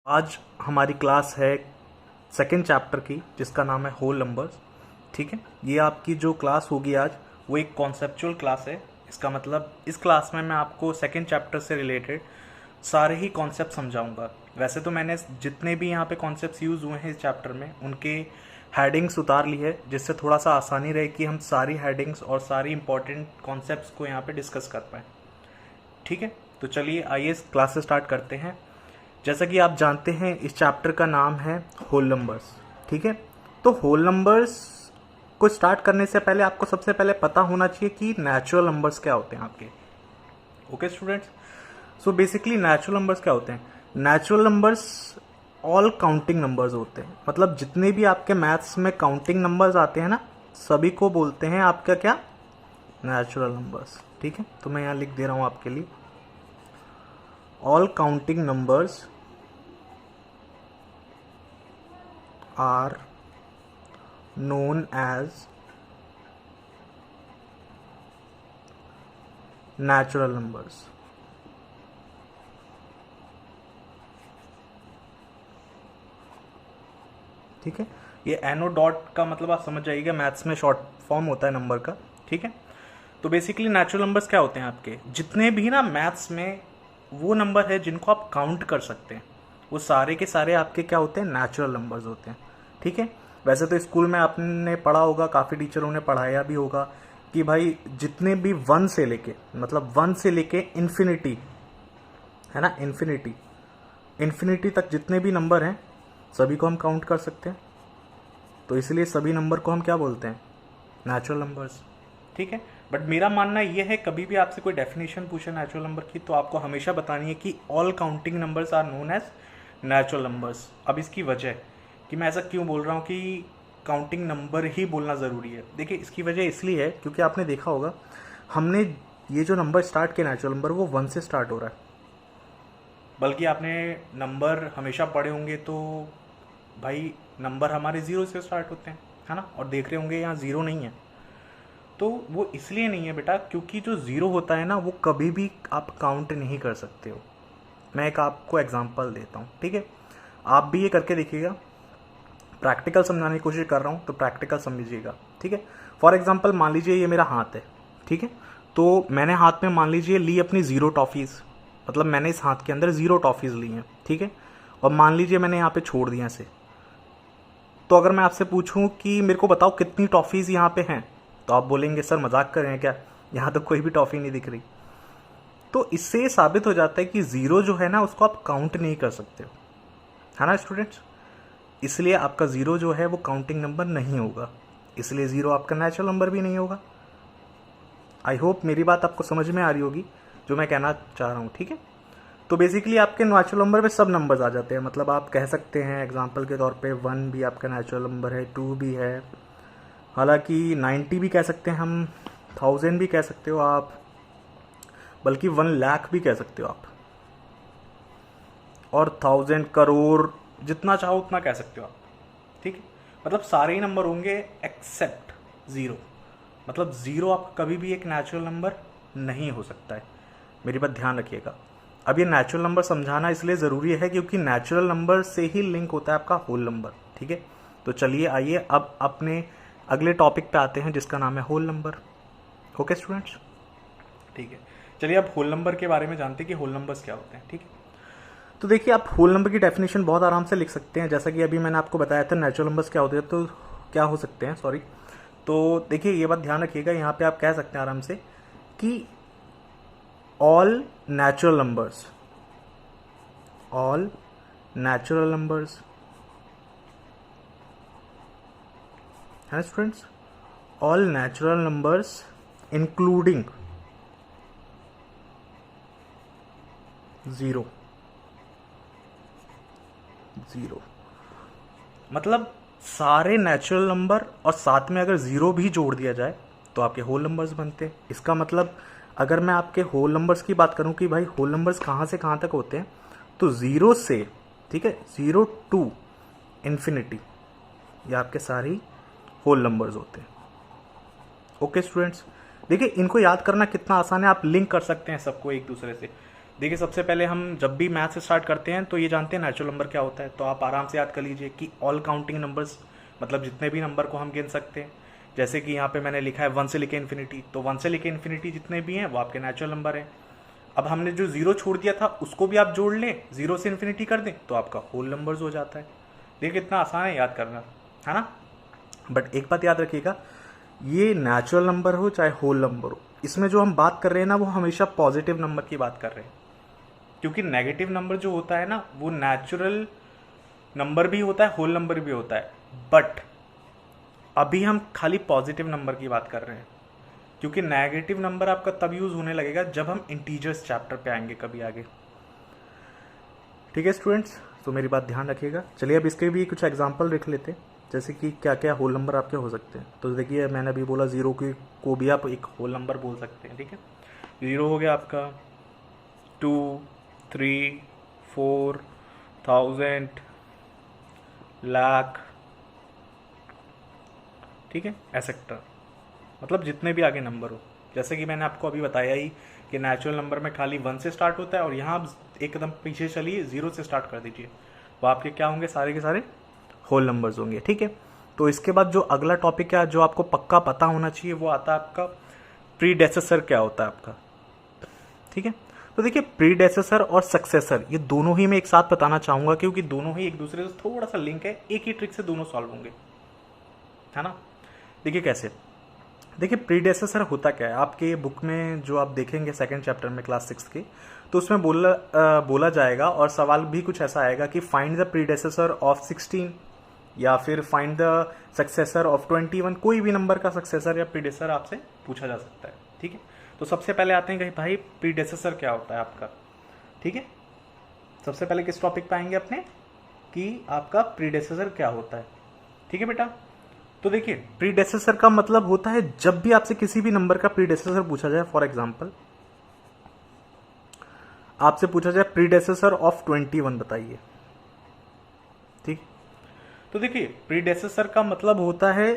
आज हमारी क्लास है सेकेंड चैप्टर की, जिसका नाम है होल नंबर्स। ठीक है, ये आपकी जो क्लास होगी आज वो एक कॉन्सेप्चुअल क्लास है। इसका मतलब इस क्लास में मैं आपको सेकेंड चैप्टर से रिलेटेड सारे ही कॉन्सेप्ट समझाऊंगा। वैसे तो मैंने जितने भी यहाँ पे कॉन्सेप्ट्स यूज़ हुए हैं इस चैप्टर में उनके हेडिंग्स उतार ली है, जिससे थोड़ा सा आसानी रहे कि हम सारी हेडिंग्स और सारी इंपॉर्टेंट कॉन्सेप्ट्स को यहाँ पे डिस्कस कर पाएँ। ठीक है, तो चलिए आइए क्लास से स्टार्ट करते हैं। जैसा कि आप जानते हैं इस चैप्टर का नाम है होल नंबर्स। ठीक है, तो होल नंबर्स को स्टार्ट करने से पहले आपको सबसे पहले पता होना चाहिए कि नेचुरल नंबर्स क्या होते हैं आपके। Okay students, so basically natural numbers क्या होते हैं? Natural numbers all counting numbers होते हैं। मतलब जितने भी आपके मैथ्स में काउंटिंग नंबर्स आते हैं ना, सभी को बोलते हैं आपका क्या? Natural numbers. ठीक है, तो मैं यहाँ लिख दे रहा हूँ आपके लिए, all counting numbers are known as natural numbers। ठीक है, ये एनो डॉट का मतलब आप समझ जाइएगा, मैथ्स में शॉर्ट फॉर्म होता है नंबर का। ठीक है, तो बेसिकली नेचुरल नंबर्स क्या होते हैं आपके? जितने भी ना मैथ्स में वो नंबर है जिनको आप काउंट कर सकते हैं, वो सारे के सारे आपके क्या होते हैं? नेचुरल नंबर्स होते हैं। ठीक है, वैसे तो स्कूल में आपने पढ़ा होगा, काफ़ी टीचरों ने पढ़ाया भी होगा कि भाई जितने भी वन से लेके, मतलब वन से लेके इन्फिनिटी, है ना, इन्फिनिटी तक जितने भी नंबर हैं सभी को हम काउंट कर सकते हैं। तो इसलिए सभी नंबर को हम क्या बोलते हैं? Natural numbers. ठीक है, बट मेरा मानना यह है, कभी भी आपसे कोई डेफिनेशन पूछे नेचुरल नंबर की तो आपको हमेशा बतानी है कि all counting numbers are known as natural numbers. अब इसकी वजह कि मैं ऐसा क्यों बोल रहा हूँ कि काउंटिंग नंबर ही बोलना ज़रूरी है, देखिए इसकी वजह इसलिए है क्योंकि आपने देखा होगा हमने ये जो नंबर स्टार्ट किया नेचुरल नंबर, वो वन से स्टार्ट हो रहा है। बल्कि आपने नंबर हमेशा पढ़े होंगे तो भाई नंबर हमारे ज़ीरो से स्टार्ट होते हैं, है ना, और देख रहे होंगे यहाँ ज़ीरो नहीं है। तो वो इसलिए नहीं है बेटा क्योंकि जो ज़ीरो होता है ना वो कभी भी आप काउंट नहीं कर सकते हो। मैं एक आपको एग्जांपल देता हूँ। ठीक है, आप भी ये करके देखिएगा, प्रैक्टिकल समझाने की कोशिश कर रहा हूँ तो प्रैक्टिकल समझिएगा। ठीक है, फॉर एग्जांपल मान लीजिए ये मेरा हाथ है। ठीक है, तो मैंने हाथ में मान लीजिए ली अपनी ज़ीरो टॉफ़ीज़, मतलब मैंने इस हाथ के अंदर ज़ीरो टॉफ़ीज़ ली हैं। ठीक है, और मान लीजिए मैंने यहाँ पे छोड़ दिया इसे। तो अगर मैं आपसे पूछूं कि मेरे को बताओ कितनी टॉफ़ीज़ यहाँ पे हैं, तो आप बोलेंगे सर मजाक कर रहे हैं क्या, यहाँ तो कोई भी टॉफ़ी नहीं दिख रही। तो इससे साबित हो जाता है कि ज़ीरो जो है ना उसको आप काउंट नहीं कर सकते हो, है ना स्टूडेंट्स। इसलिए आपका ज़ीरो जो है वो काउंटिंग नंबर नहीं होगा, इसलिए ज़ीरो आपका नेचुरल नंबर भी नहीं होगा। आई होप मेरी बात आपको समझ में आ रही होगी जो मैं कहना चाह रहा हूँ। ठीक है, तो बेसिकली आपके नेचुरल नंबर पे सब नंबर्स आ जाते हैं। मतलब आप कह सकते हैं एग्जांपल के तौर पे 1 भी आपका नेचुरल नंबर है, 2 भी है, हालांकि 90 भी कह सकते हैं हम, 1000 भी कह सकते हो आप, बल्कि 1 लाख भी कह सकते हो आप, और 1000 करोड़ जितना चाहो उतना कह सकते हो आप। ठीक है, मतलब सारे ही नंबर होंगे एक्सेप्ट ज़ीरो। मतलब ज़ीरो आपका कभी भी एक नेचुरल नंबर नहीं हो सकता है, मेरी बात ध्यान रखिएगा। अब ये नेचुरल नंबर समझाना इसलिए ज़रूरी है क्योंकि नेचुरल नंबर से ही लिंक होता है आपका होल नंबर। ठीक है, तो चलिए आइए अब अपने अगले टॉपिक पे आते हैं जिसका नाम है होल नंबर। ओके स्टूडेंट्स, ठीक है, चलिए अब होल नंबर के बारे में जानते हैं कि होल नंबर्स क्या होते हैं। ठीक है, तो देखिए आप होल नंबर की डेफिनेशन बहुत आराम से लिख सकते हैं। जैसा कि अभी मैंने आपको बताया था नेचुरल नंबर्स क्या होते हैं, तो क्या हो सकते हैं, सॉरी। तो देखिए ये बात ध्यान रखिएगा, यहाँ पे आप कह सकते हैं आराम से कि all natural numbers, all natural numbers, है students, all natural numbers including zero. Zero मतलब सारे नेचुरल नंबर और साथ में अगर ज़ीरो भी जोड़ दिया जाए तो आपके होल नंबर्स बनते हैं। इसका मतलब अगर मैं आपके होल नंबर्स की बात करूं कि भाई होल नंबर्स कहाँ से कहाँ तक होते हैं, तो ज़ीरो से, ठीक है, 0 टू इन्फिनिटी, ये आपके सारे होल नंबर्स होते हैं। ओके स्टूडेंट्स, देखिए इनको याद करना कितना आसान है, आप लिंक कर सकते हैं सबको एक दूसरे से। देखिए सबसे पहले हम जब भी मैथ्स स्टार्ट करते हैं तो ये जानते हैं नेचुरल नंबर क्या होता है, तो आप आराम से याद कर लीजिए कि ऑल काउंटिंग नंबर्स, मतलब जितने भी नंबर को हम गिन सकते हैं। जैसे कि यहाँ पे मैंने लिखा है 1 से लेके इन्फिनिटी, तो 1 से लेके इन्फिनिटी जितने भी हैं वो आपके नेचुरल नंबर हैं। अब हमने जो जीरो छोड़ दिया था उसको भी आप जोड़ लें, जीरो से इन्फिनिटी कर दें तो आपका होल नंबर्स हो जाता है। देखिए कितना आसान है याद करना, है ना। बट एक बात याद रखिएगा, ये नेचुरल नंबर हो चाहे होल नंबर हो, इसमें जो हम बात कर रहे हैं ना वो हमेशा पॉजिटिव नंबर की बात कर रहे हैं, क्योंकि नेगेटिव नंबर जो होता है ना वो नेचुरल नंबर भी होता है, होल नंबर भी होता है। बट अभी हम खाली पॉजिटिव नंबर की बात कर रहे हैं, क्योंकि नेगेटिव नंबर आपका तब यूज होने लगेगा जब हम इंटीजर्स चैप्टर पे आएंगे कभी आगे। ठीक है स्टूडेंट्स, तो मेरी बात ध्यान रखिएगा। चलिए अब इसके भी कुछ एग्जांपल देख लेते हैं, जैसे कि क्या क्या होल नंबर आपके हो सकते हैं। तो देखिए मैंने अभी बोला जीरो को भी आप एक होल नंबर बोल सकते हैं। ठीक है, जीरो हो गया आपका 2, 3, 4, 1000, लाख, ठीक है, एसेक्ट्रा, मतलब जितने भी आगे नंबर हो। जैसे कि मैंने आपको अभी बताया ही कि नेचुरल नंबर में खाली 1 से स्टार्ट होता है, और यहाँ आप एकदम पीछे चलिए 0 से स्टार्ट कर दीजिए, वो आपके क्या होंगे, सारे के सारे होल नंबर्स होंगे। ठीक है, तो इसके बाद जो अगला टॉपिक है जो आपको पक्का पता होना चाहिए वो आता है आपका प्रीडेसेसर क्या होता है आपका। ठीक है, तो देखिए प्रीडेसेसर और सक्सेसर ये दोनों ही मैं एक साथ बताना चाहूंगा, क्योंकि दोनों ही एक दूसरे से थोड़ा सा लिंक है, एक ही ट्रिक से दोनों सॉल्व होंगे, है ना। देखिए कैसे, देखिए प्रीडेसेसर होता क्या है, आपके बुक में जो आप देखेंगे सेकंड चैप्टर में क्लास 6 के, तो उसमें बोला जाएगा और सवाल भी कुछ ऐसा आएगा कि फाइंड द प्रीडेसेसर ऑफ 16 या फिर फाइंड द सक्सेसर ऑफ 21, कोई भी नंबर का सक्सेसर या प्रीडेसेसर आपसे पूछा जा सकता है। ठीक है, तो सबसे पहले आते हैं कि भाई प्रीडेसेसर क्या होता है आपका। ठीक है, सबसे पहले किस टॉपिक पे आएंगे अपने, कि आपका प्रीडेसेसर क्या होता है। ठीक है बेटा, तो देखिए प्रीडेसेसर का मतलब होता है जब भी आपसे किसी भी नंबर का प्रीडेसेसर पूछा जाए, फॉर एग्जांपल आपसे पूछा जाए प्रीडेसेसर ऑफ 21 बताइए। ठीक, तो देखिए प्रीडेसेसर का मतलब होता है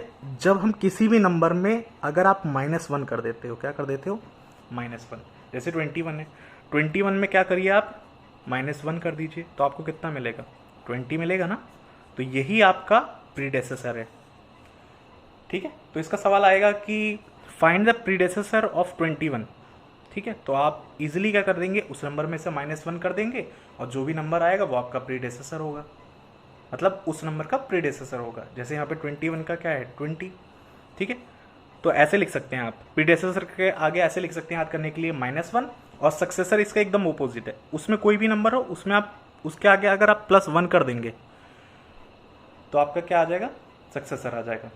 जब हम किसी भी नंबर में अगर आप -1 कर देते हो, क्या कर देते हो, -1, जैसे 21 है, 21 में क्या करिए आप -1 कर दीजिए, तो आपको कितना मिलेगा, 20 मिलेगा ना, तो यही आपका प्रीडेसेसर है। ठीक है, तो इसका सवाल आएगा कि फाइंड द प्रीडेसेसर ऑफ 21। ठीक है, तो आप इजीली क्या कर देंगे, उस नंबर में से -1 कर देंगे और जो भी नंबर आएगा वो आपका प्रीडेसेसर होगा, मतलब उस नंबर का प्रीडेसेसर होगा। जैसे यहाँ पे 21 का क्या है, 20। ठीक है, तो ऐसे लिख सकते हैं आप, प्रीडेसेसर के आगे ऐसे लिख सकते हैं याद करने के लिए -1, और सक्सेसर इसका एकदम ओपोजिट है, उसमें कोई भी नंबर हो उसमें आप उसके आगे अगर आप +1 कर देंगे तो आपका क्या आ जाएगा, सक्सेसर आ जाएगा।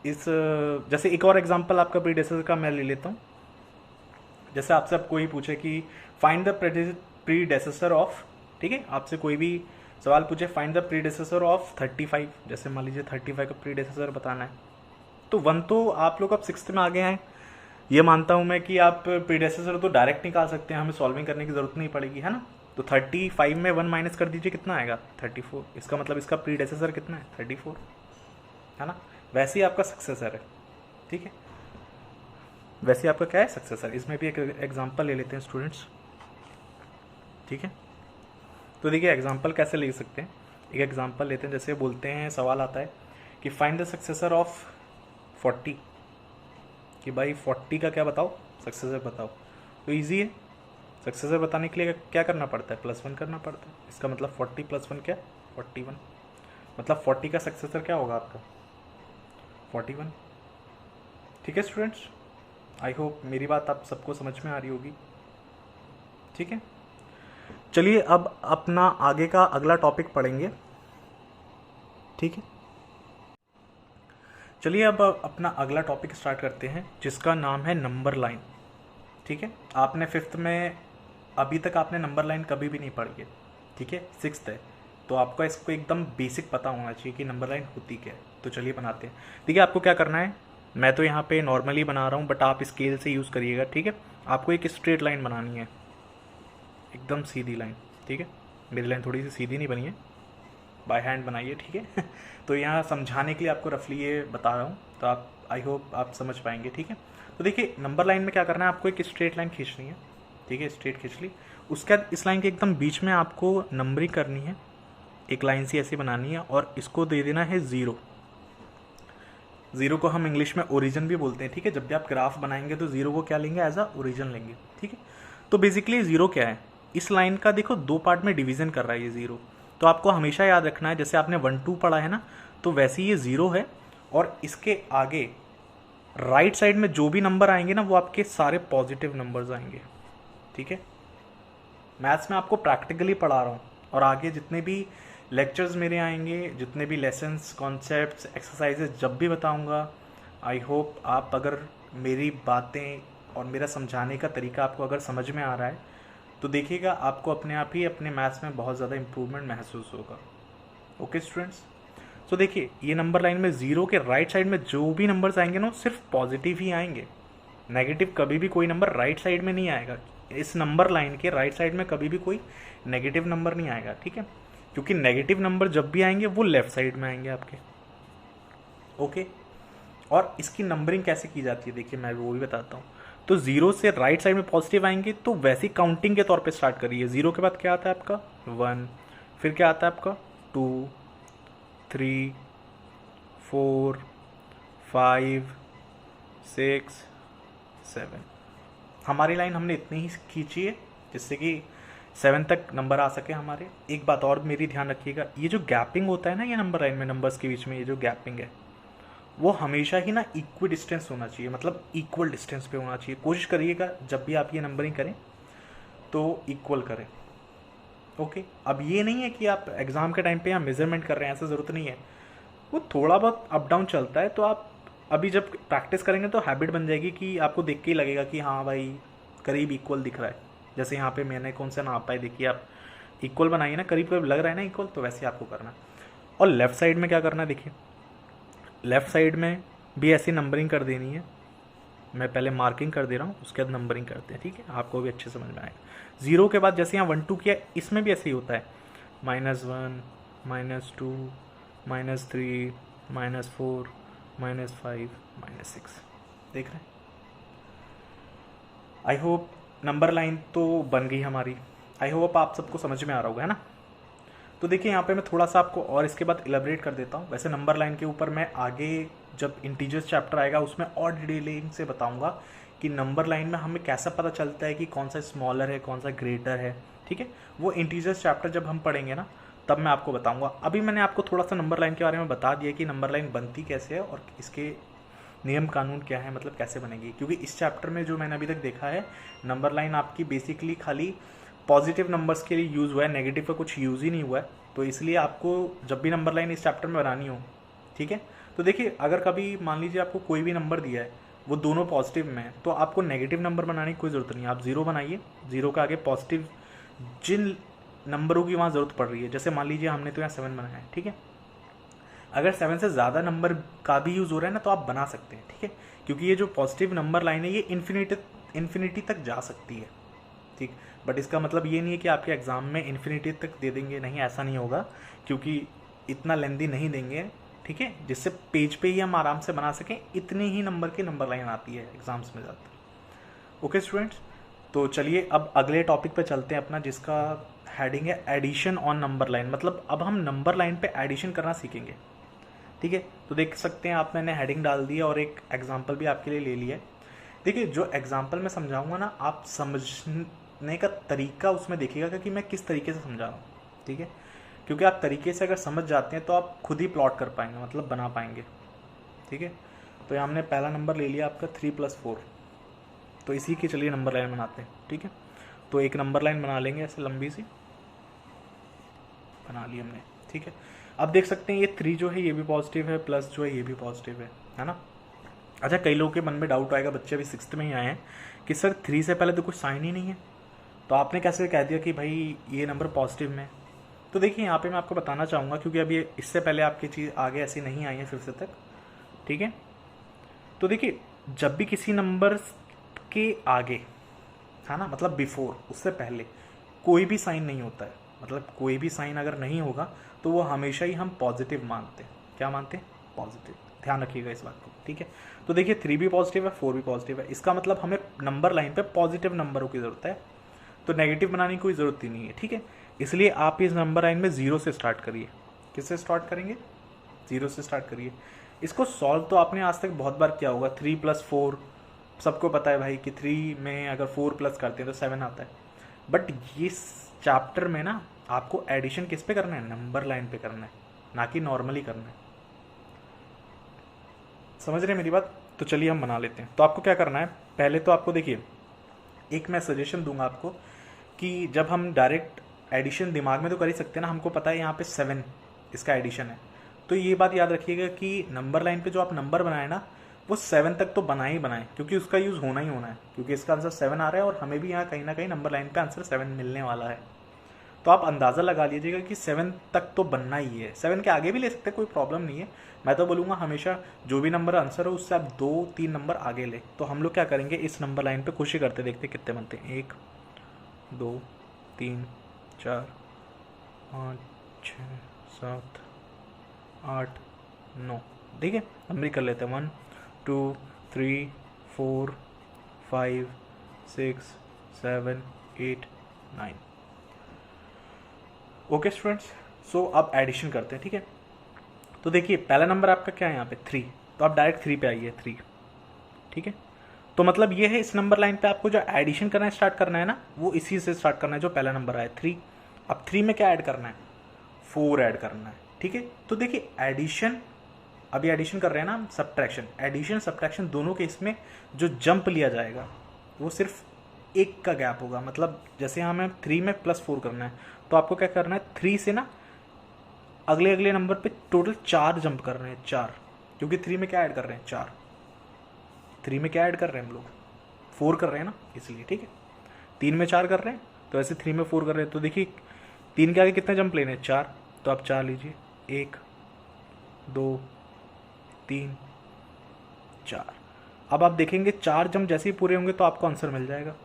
इस जैसे एक और एग्जांपल आपका प्रीडेसेसर का मैं ले लेता हूँ। जैसे आपसे अब कोई पूछे कि फाइंड द प्रीडेसेसर ऑफ, ठीक है, आपसे कोई भी सवाल पूछे फाइंड द प्रीडेसेसर ऑफ 35, जैसे मान लीजिए 35 का प्रीडेसेसर बताना है, तो 1 तो आप लोग अब 6th में आ गए हैं, ये मानता हूँ मैं कि आप प्रीडेसेसर तो डायरेक्ट निकाल सकते हैं, हमें सॉल्विंग करने की जरूरत नहीं पड़ेगी, है ना। तो 35 में 1 माइनस कर दीजिए, कितना आएगा, 34। इसका मतलब इसका प्रीडेसेसर कितना है, 34, है ना। वैसे ही आपका सक्सेसर है। ठीक है, वैसे आपका क्या है, सक्सेसर। इसमें भी एक एग्जांपल ले लेते हैं स्टूडेंट्स। ठीक है, तो देखिए एग्जांपल कैसे ले सकते हैं, एक एग्जांपल लेते हैं। जैसे बोलते हैं, सवाल आता है कि फाइंड द सक्सेसर ऑफ 40, कि भाई 40 का क्या बताओ, सक्सेसर बताओ। तो ईजी है, सक्सेसर बताने के लिए क्या करना पड़ता है, +1 करना पड़ता है। इसका मतलब 40 + 1 क्या, 41, मतलब 40 का सक्सेसर क्या होगा आपका, 41। ठीक है स्टूडेंट्स, आई होप मेरी बात आप सबको समझ में आ रही होगी। ठीक है, चलिए अब अपना आगे का अगला टॉपिक पढ़ेंगे। ठीक है, चलिए अब अपना अगला टॉपिक स्टार्ट करते हैं, जिसका नाम है नंबर लाइन। ठीक है, आपने 5th में अभी तक आपने नंबर लाइन कभी भी नहीं पढ़ी है। ठीक है, 6th है, तो आपको इसको एकदम बेसिक पता होना चाहिए कि नंबर लाइन होती क्या है। तो चलिए बनाते हैं। देखिए आपको क्या करना है, मैं तो यहाँ पे नॉर्मली बना रहा हूँ, बट आप स्केल से यूज़ करिएगा। ठीक है, आपको एक स्ट्रेट लाइन बनानी है, एकदम सीधी लाइन। ठीक है, मेरी लाइन थोड़ी सी सीधी नहीं बनी है, बाय हैंड बनाइए। ठीक है तो यहाँ समझाने के लिए आपको रफली ये बता रहा हूँ, तो आप आई होप आप समझ पाएंगे। ठीक है, तो देखिए नंबर लाइन में क्या करना है, आपको एक स्ट्रेट लाइन खींचनी है। ठीक है, स्ट्रेट खींच ली। उसके बाद इस लाइन के एकदम बीच में आपको नंबरिंग करनी है, एक लाइन सी ऐसी बनानी है और इसको दे देना है 0। 0 को हम इंग्लिश में ओरिजिन भी बोलते हैं, ठीक है। जब भी आप ग्राफ बनाएंगे तो 0 को क्या लेंगे, एज अ ओरिजिन लेंगे, ठीक है। तो बेसिकली 0 क्या है, इस लाइन का देखो 2 पार्ट में डिवीजन कर रहा है ये 0। तो आपको हमेशा याद रखना है, जैसे आपने 1 2 पढ़ा है ना, तो वैसे ही ये 0 है और इसके आगे राइट साइड में जो भी नंबर आएंगे ना वो आपके सारे पॉजिटिव नंबर्स आएंगे, ठीक है। मैथ्स में आपको प्रैक्टिकली पढ़ा रहा हूँ और आगे जितने भी लेक्चर्स मेरे आएंगे, जितने भी लेसन्स, कॉन्सेप्ट्स, एक्सरसाइजेज जब भी बताऊँगा, आई होप आप अगर मेरी बातें और मेरा समझाने का तरीका आपको अगर समझ में आ रहा है तो देखिएगा आपको अपने आप ही अपने मैथ्स में बहुत ज़्यादा इम्प्रूवमेंट महसूस होगा। ओके स्टूडेंट्स, तो देखिए ये नंबर लाइन में 0 के राइट साइड में जो भी नंबर्स आएंगे ना सिर्फ पॉजिटिव ही आएंगे, नेगेटिव कभी भी कोई नंबर राइट साइड में नहीं आएगा। इस नंबर लाइन के राइट साइड में कभी भी कोई नेगेटिव नंबर नहीं आएगा, ठीक है, क्योंकि नेगेटिव नंबर जब भी आएंगे वो लेफ्ट साइड में आएंगे आपके। ओके, और इसकी नंबरिंग कैसे की जाती है देखिए मैं वो भी बताता हूँ। तो 0 से राइट साइड में पॉजिटिव आएंगे तो वैसी काउंटिंग के तौर पे स्टार्ट करिए। 0 के बाद क्या आता है आपका 1, फिर क्या आता है आपका 2 3 4 5 6 7। हमारी लाइन हमने इतनी ही खींची है जिससे कि 7 तक नंबर आ सके हमारे। एक बात और मेरी ध्यान रखिएगा, ये जो गैपिंग होता है ना ये नंबर लाइन में नंबर्स के बीच में ये जो गैपिंग है वो हमेशा ही ना इक्वी डिस्टेंस होना चाहिए, मतलब इक्वल डिस्टेंस पे होना चाहिए। कोशिश करिएगा जब भी आप ये नंबरिंग करें तो इक्वल करें। ओके, अब ये नहीं है कि आप एग्ज़ाम के टाइम पे यहाँ मेजरमेंट कर रहे हैं, ऐसा ज़रूरत नहीं है। वो थोड़ा बहुत अप डाउन चलता है, तो आप अभी जब प्रैक्टिस करेंगे तो हैबिट बन जाएगी कि आपको देख के ही लगेगा कि हाँ भाई करीब इक्वल दिख रहा है। जैसे यहाँ पे मैंने कौन सा नापा है, देखिए आप इक्वल बनाइए ना, करीब करीब लग रहा है ना इक्वल, तो वैसे आपको करना है। और लेफ़्ट साइड में क्या करना है देखिए, लेफ़्ट साइड में भी ऐसी नंबरिंग कर देनी है। मैं पहले मार्किंग कर दे रहा हूँ, उसके बाद नंबरिंग करते हैं, ठीक है, आपको भी अच्छे समझ में आएगा। 0 के बाद जैसे यहाँ 1 2 किया, इसमें भी ऐसे ही होता है, -1 -2 -3 -4 -5 -6, देख रहे हैं। आई होप नंबर लाइन तो बन गई हमारी, आई होप आप सबको समझ में आ रहा होगा, है ना। तो देखिए यहाँ पे मैं थोड़ा सा आपको और इसके बाद इलेबरेट कर देता हूँ। वैसे नंबर लाइन के ऊपर मैं आगे जब इंटीजर्स चैप्टर आएगा उसमें और डिटेलिंग से बताऊँगा कि नंबर लाइन में हमें कैसा पता चलता है कि कौन सा स्मॉलर है कौन सा ग्रेटर है, ठीक है। वो इंटीजर्स चैप्टर जब हम पढ़ेंगे ना तब मैं आपको बताऊँगा। अभी मैंने आपको थोड़ा सा नंबर लाइन के बारे में बता दिया कि नंबर लाइन बनती कैसे है और इसके नियम कानून क्या है, मतलब कैसे बनेगी। क्योंकि इस चैप्टर में जो मैंने अभी तक देखा है नंबर लाइन आपकी बेसिकली खाली पॉजिटिव नंबर्स के लिए यूज़ हुआ है, नेगेटिव का कुछ यूज़ ही नहीं हुआ है। तो इसलिए आपको जब भी नंबर लाइन इस चैप्टर में बनानी हो, ठीक है, तो देखिए अगर कभी मान लीजिए आपको कोई भी नंबर दिया है वो दोनों पॉजिटिव में है तो आपको नेगेटिव नंबर बनाने की कोई ज़रूरत नहीं है। आप 0 बनाइए, 0 का आगे पॉजिटिव जिन नंबरों की वहाँ ज़रूरत पड़ रही है, जैसे मान लीजिए हमने तो यहाँ 7 बनाया है, ठीक है। अगर 7 से ज़्यादा नंबर का भी यूज़ हो रहा है ना तो आप बना सकते हैं, ठीक है, क्योंकि ये जो पॉजिटिव नंबर लाइन है ये इन्फिनिटी तक जा सकती है, ठीक। बट इसका मतलब ये नहीं है कि आपके एग्ज़ाम में इन्फिनिटी तक दे देंगे, नहीं, ऐसा नहीं होगा, क्योंकि इतना लेंदी नहीं देंगे, ठीक है, जिससे पेज पे ही हम आराम से बना सकें। इतने ही नंबर की नंबर लाइन आती है एग्ज़ाम्स में ज़्यादातर। ओके स्टूडेंट्स, तो चलिए अब अगले टॉपिक पे चलते हैं अपना, जिसका हेडिंग है एडिशन ऑन नंबर लाइन। मतलब अब हम नंबर लाइन पे एडिशन करना सीखेंगे, ठीक है। तो देख सकते हैं आप, मैंने हेडिंग डाल दी है और एक एग्जाम्पल भी आपके लिए ले लिया है। देखिए जो एग्जाम्पल मैं समझाऊंगा ना, आप समझने का तरीका उसमें देखिएगा कि मैं किस तरीके से समझा रहा हूँ, ठीक है, क्योंकि आप तरीके से अगर समझ जाते हैं तो आप खुद ही प्लॉट कर पाएंगे, मतलब बना पाएंगे, ठीक है। तो यहाँ हमने पहला नंबर ले लिया आपका 3 + 4, तो इसी की चलिए नंबर लाइन बनाते हैं, ठीक है। तो एक नंबर लाइन बना लेंगे ऐसे लंबी सी, बना ली हमने, ठीक है। अब देख सकते हैं ये 3 जो है ये भी पॉजिटिव है, प्लस जो है ये भी पॉजिटिव है ना। अच्छा, कई लोगों के मन में डाउट आएगा, बच्चे अभी 6th में ही आए हैं, कि सर 3 से पहले तो कुछ साइन ही नहीं है, तो आपने कैसे कह दिया कि भाई ये नंबर पॉजिटिव में। तो देखिए यहाँ पे मैं आपको बताना चाहूँगा, क्योंकि अभी इससे पहले आपकी चीज़ आगे ऐसी नहीं आई है 5th तक, ठीक है। तो देखिए जब भी किसी नंबर के आगे, है ना, मतलब बिफोर, उससे पहले कोई भी साइन नहीं होता है, मतलब कोई भी साइन अगर नहीं होगा तो वो हमेशा ही हम पॉजिटिव मानते हैं। क्या मानते हैं? पॉजिटिव। ध्यान रखिएगा इस बात को, ठीक है। तो देखिए 3 भी पॉजिटिव है, 4 भी पॉजिटिव है, इसका मतलब हमें नंबर लाइन पे पॉजिटिव नंबरों की ज़रूरत है। तो नेगेटिव बनाने की कोई ज़रूरत ही नहीं है, ठीक है। इसलिए आप इस नंबर लाइन में 0 से स्टार्ट करिए। किससे स्टार्ट करेंगे? 0 से स्टार्ट करिए। इसको सॉल्व तो आपने आज तक बहुत बार किया होगा, 3 + 4 सबको पता है भाई कि 3 में अगर 4 प्लस करते हैं तो 7 आता है। बट इस चैप्टर में ना आपको एडिशन किस पे करना है? नंबर लाइन पे करना है, ना कि नॉर्मली करना है। समझ रहे हैं मेरी बात? तो चलिए हम बना लेते हैं। तो आपको क्या करना है, पहले तो आपको देखिए, एक मैं सजेशन दूंगा आपको कि जब हम डायरेक्ट एडिशन दिमाग में तो कर ही सकते हैं ना, हमको पता है यहाँ पे 7 इसका एडिशन है, तो ये बात याद रखिएगा कि नंबर लाइन पे जो आप नंबर बनाए ना वो 7 तक तो बनाए ही बनाए, क्योंकि उसका यूज़ होना ही होना है, क्योंकि इसका आंसर 7 आ रहा है और हमें भी यहाँ कहीं ना कहीं नंबर लाइन पे आंसर 7 मिलने वाला है। तो आप अंदाज़ा लगा लीजिएगा कि 7 तक तो बनना ही है। 7 के आगे भी ले सकते हैं, कोई प्रॉब्लम नहीं है। मैं तो बोलूँगा हमेशा जो भी नंबर आंसर हो उससे आप 2-3 नंबर आगे ले। तो हम लोग क्या करेंगे, इस नंबर लाइन पे कोशिश करते देखते कितने बनते हैं। 1 2 3 4 5 6 7 8 9, ठीक है। नंबर कर लेते हैं 1 2 3 4 5 6 7 8 9। ओके स्टूडेंट्स, सो अब एडिशन करते हैं, ठीक है। तो देखिए पहला नंबर आपका क्या है यहाँ पे 3, तो आप डायरेक्ट 3 पे आइए, 3, ठीक है। तो मतलब ये है, इस नंबर लाइन पे आपको जो एडिशन करना है, स्टार्ट करना है ना, वो इसी से स्टार्ट करना है जो पहला नंबर आया 3। अब 3 में क्या ऐड करना है? 4 ऐड करना है, ठीक है। तो देखिए एडिशन, अभी एडिशन कर रहे हैं ना हम, सब्ट्रैक्शन, एडिशन सब्ट्रैक्शन दोनों के इसमें जो जंप लिया जाएगा वो सिर्फ एक का गैप होगा। मतलब जैसे हमें 3 में +4 करना है, तो आपको क्या करना है, 3 से ना अगले अगले नंबर पे टोटल 4 जंप कर रहे हैं, 4, क्योंकि 3 में क्या ऐड कर रहे हैं? 4। 3 में क्या ऐड कर रहे हैं हम लोग? 4 कर रहे हैं ना, इसलिए, ठीक है। 3 में 4 कर रहे हैं, तो ऐसे 3 में 4 कर रहे हैं। तो देखिए 3 के आगे कितने जंप लेने हैं? 4, तो आप 4 लीजिए, 1 2 3 4। अब आप देखेंगे 4 जंप जैसे ही पूरे होंगे तो आपको आंसर मिल जाएगा।